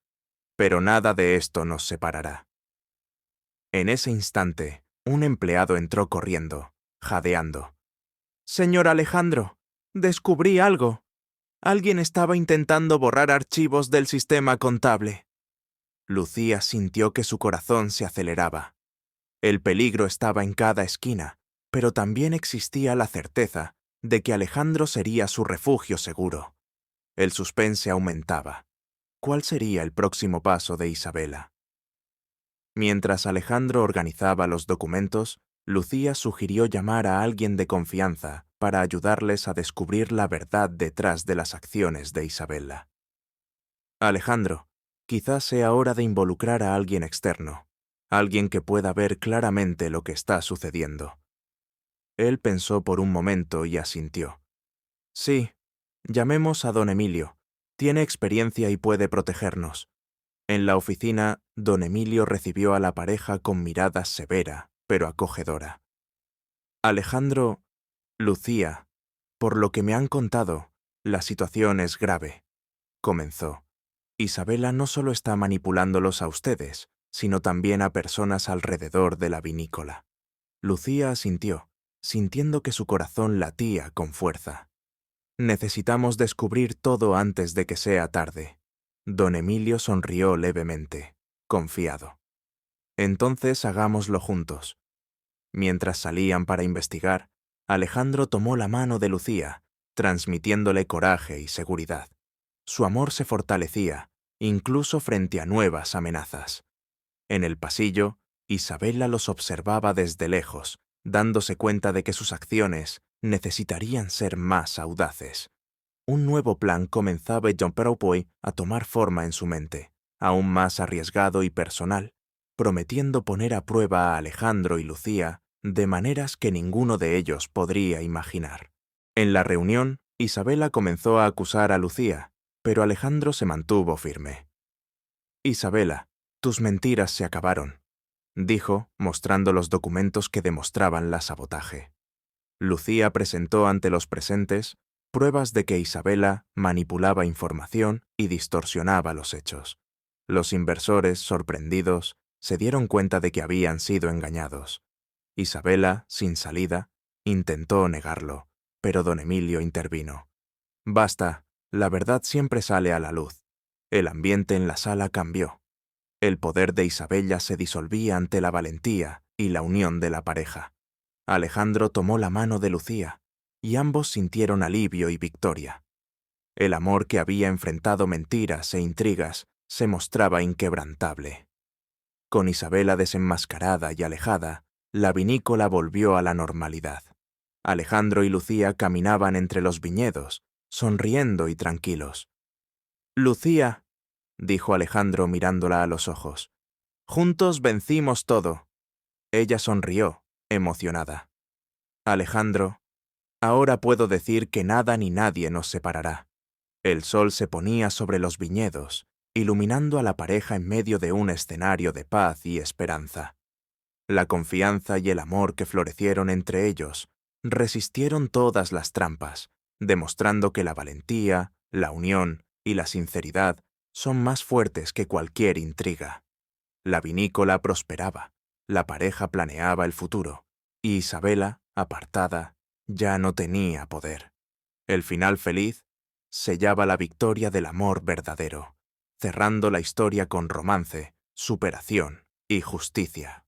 «Pero nada de esto nos separará». En ese instante, un empleado entró corriendo, jadeando. «Señor Alejandro, descubrí algo. Alguien estaba intentando borrar archivos del sistema contable». Lucía sintió que su corazón se aceleraba. El peligro estaba en cada esquina, pero también existía la certeza de que Alejandro sería su refugio seguro. El suspense aumentaba. ¿Cuál sería el próximo paso de Isabela? Mientras Alejandro organizaba los documentos, Lucía sugirió llamar a alguien de confianza para ayudarles a descubrir la verdad detrás de las acciones de Isabela. «Alejandro, quizás sea hora de involucrar a alguien externo, alguien que pueda ver claramente lo que está sucediendo». Él pensó por un momento y asintió. «Sí, llamemos a don Emilio. Tiene experiencia y puede protegernos». En la oficina, don Emilio recibió a la pareja con mirada severa, pero acogedora. «Alejandro, Lucía, por lo que me han contado, la situación es grave», comenzó. «Isabela no solo está manipulándolos a ustedes, sino también a personas alrededor de la vinícola». Lucía asintió, sintiendo que su corazón latía con fuerza. «Necesitamos descubrir todo antes de que sea tarde». Don Emilio sonrió levemente, confiado. «Entonces hagámoslo juntos». Mientras salían para investigar, Alejandro tomó la mano de Lucía, transmitiéndole coraje y seguridad. Su amor se fortalecía, incluso frente a nuevas amenazas. En el pasillo, Isabela los observaba desde lejos, dándose cuenta de que sus acciones necesitarían ser más audaces. Un nuevo plan comenzaba a tomar forma en su mente, aún más arriesgado y personal, prometiendo poner a prueba a Alejandro y Lucía de maneras que ninguno de ellos podría imaginar. En la reunión, Isabela comenzó a acusar a Lucía, pero Alejandro se mantuvo firme. «Isabela, tus mentiras se acabaron», dijo, mostrando los documentos que demostraban la sabotaje. Lucía presentó ante los presentes pruebas de que Isabela manipulaba información y distorsionaba los hechos. Los inversores, sorprendidos, se dieron cuenta de que habían sido engañados. Isabela, sin salida, intentó negarlo, pero don Emilio intervino. «Basta, la verdad siempre sale a la luz». El ambiente en la sala cambió. El poder de Isabela se disolvía ante la valentía y la unión de la pareja. Alejandro tomó la mano de Lucía, y ambos sintieron alivio y victoria. El amor que había enfrentado mentiras e intrigas se mostraba inquebrantable. Con Isabela desenmascarada y alejada, la vinícola volvió a la normalidad. Alejandro y Lucía caminaban entre los viñedos, sonriendo y tranquilos. «Lucía», dijo Alejandro mirándola a los ojos, «juntos vencimos todo». Ella sonrió, emocionada. «Alejandro, ahora puedo decir que nada ni nadie nos separará». El sol se ponía sobre los viñedos, iluminando a la pareja en medio de un escenario de paz y esperanza. La confianza y el amor que florecieron entre ellos resistieron todas las trampas, demostrando que la valentía, la unión y la sinceridad son más fuertes que cualquier intriga. La vinícola prosperaba, la pareja planeaba el futuro, y Isabela, apartada, ya no tenía poder. El final feliz sellaba la victoria del amor verdadero, cerrando la historia con romance, superación y justicia.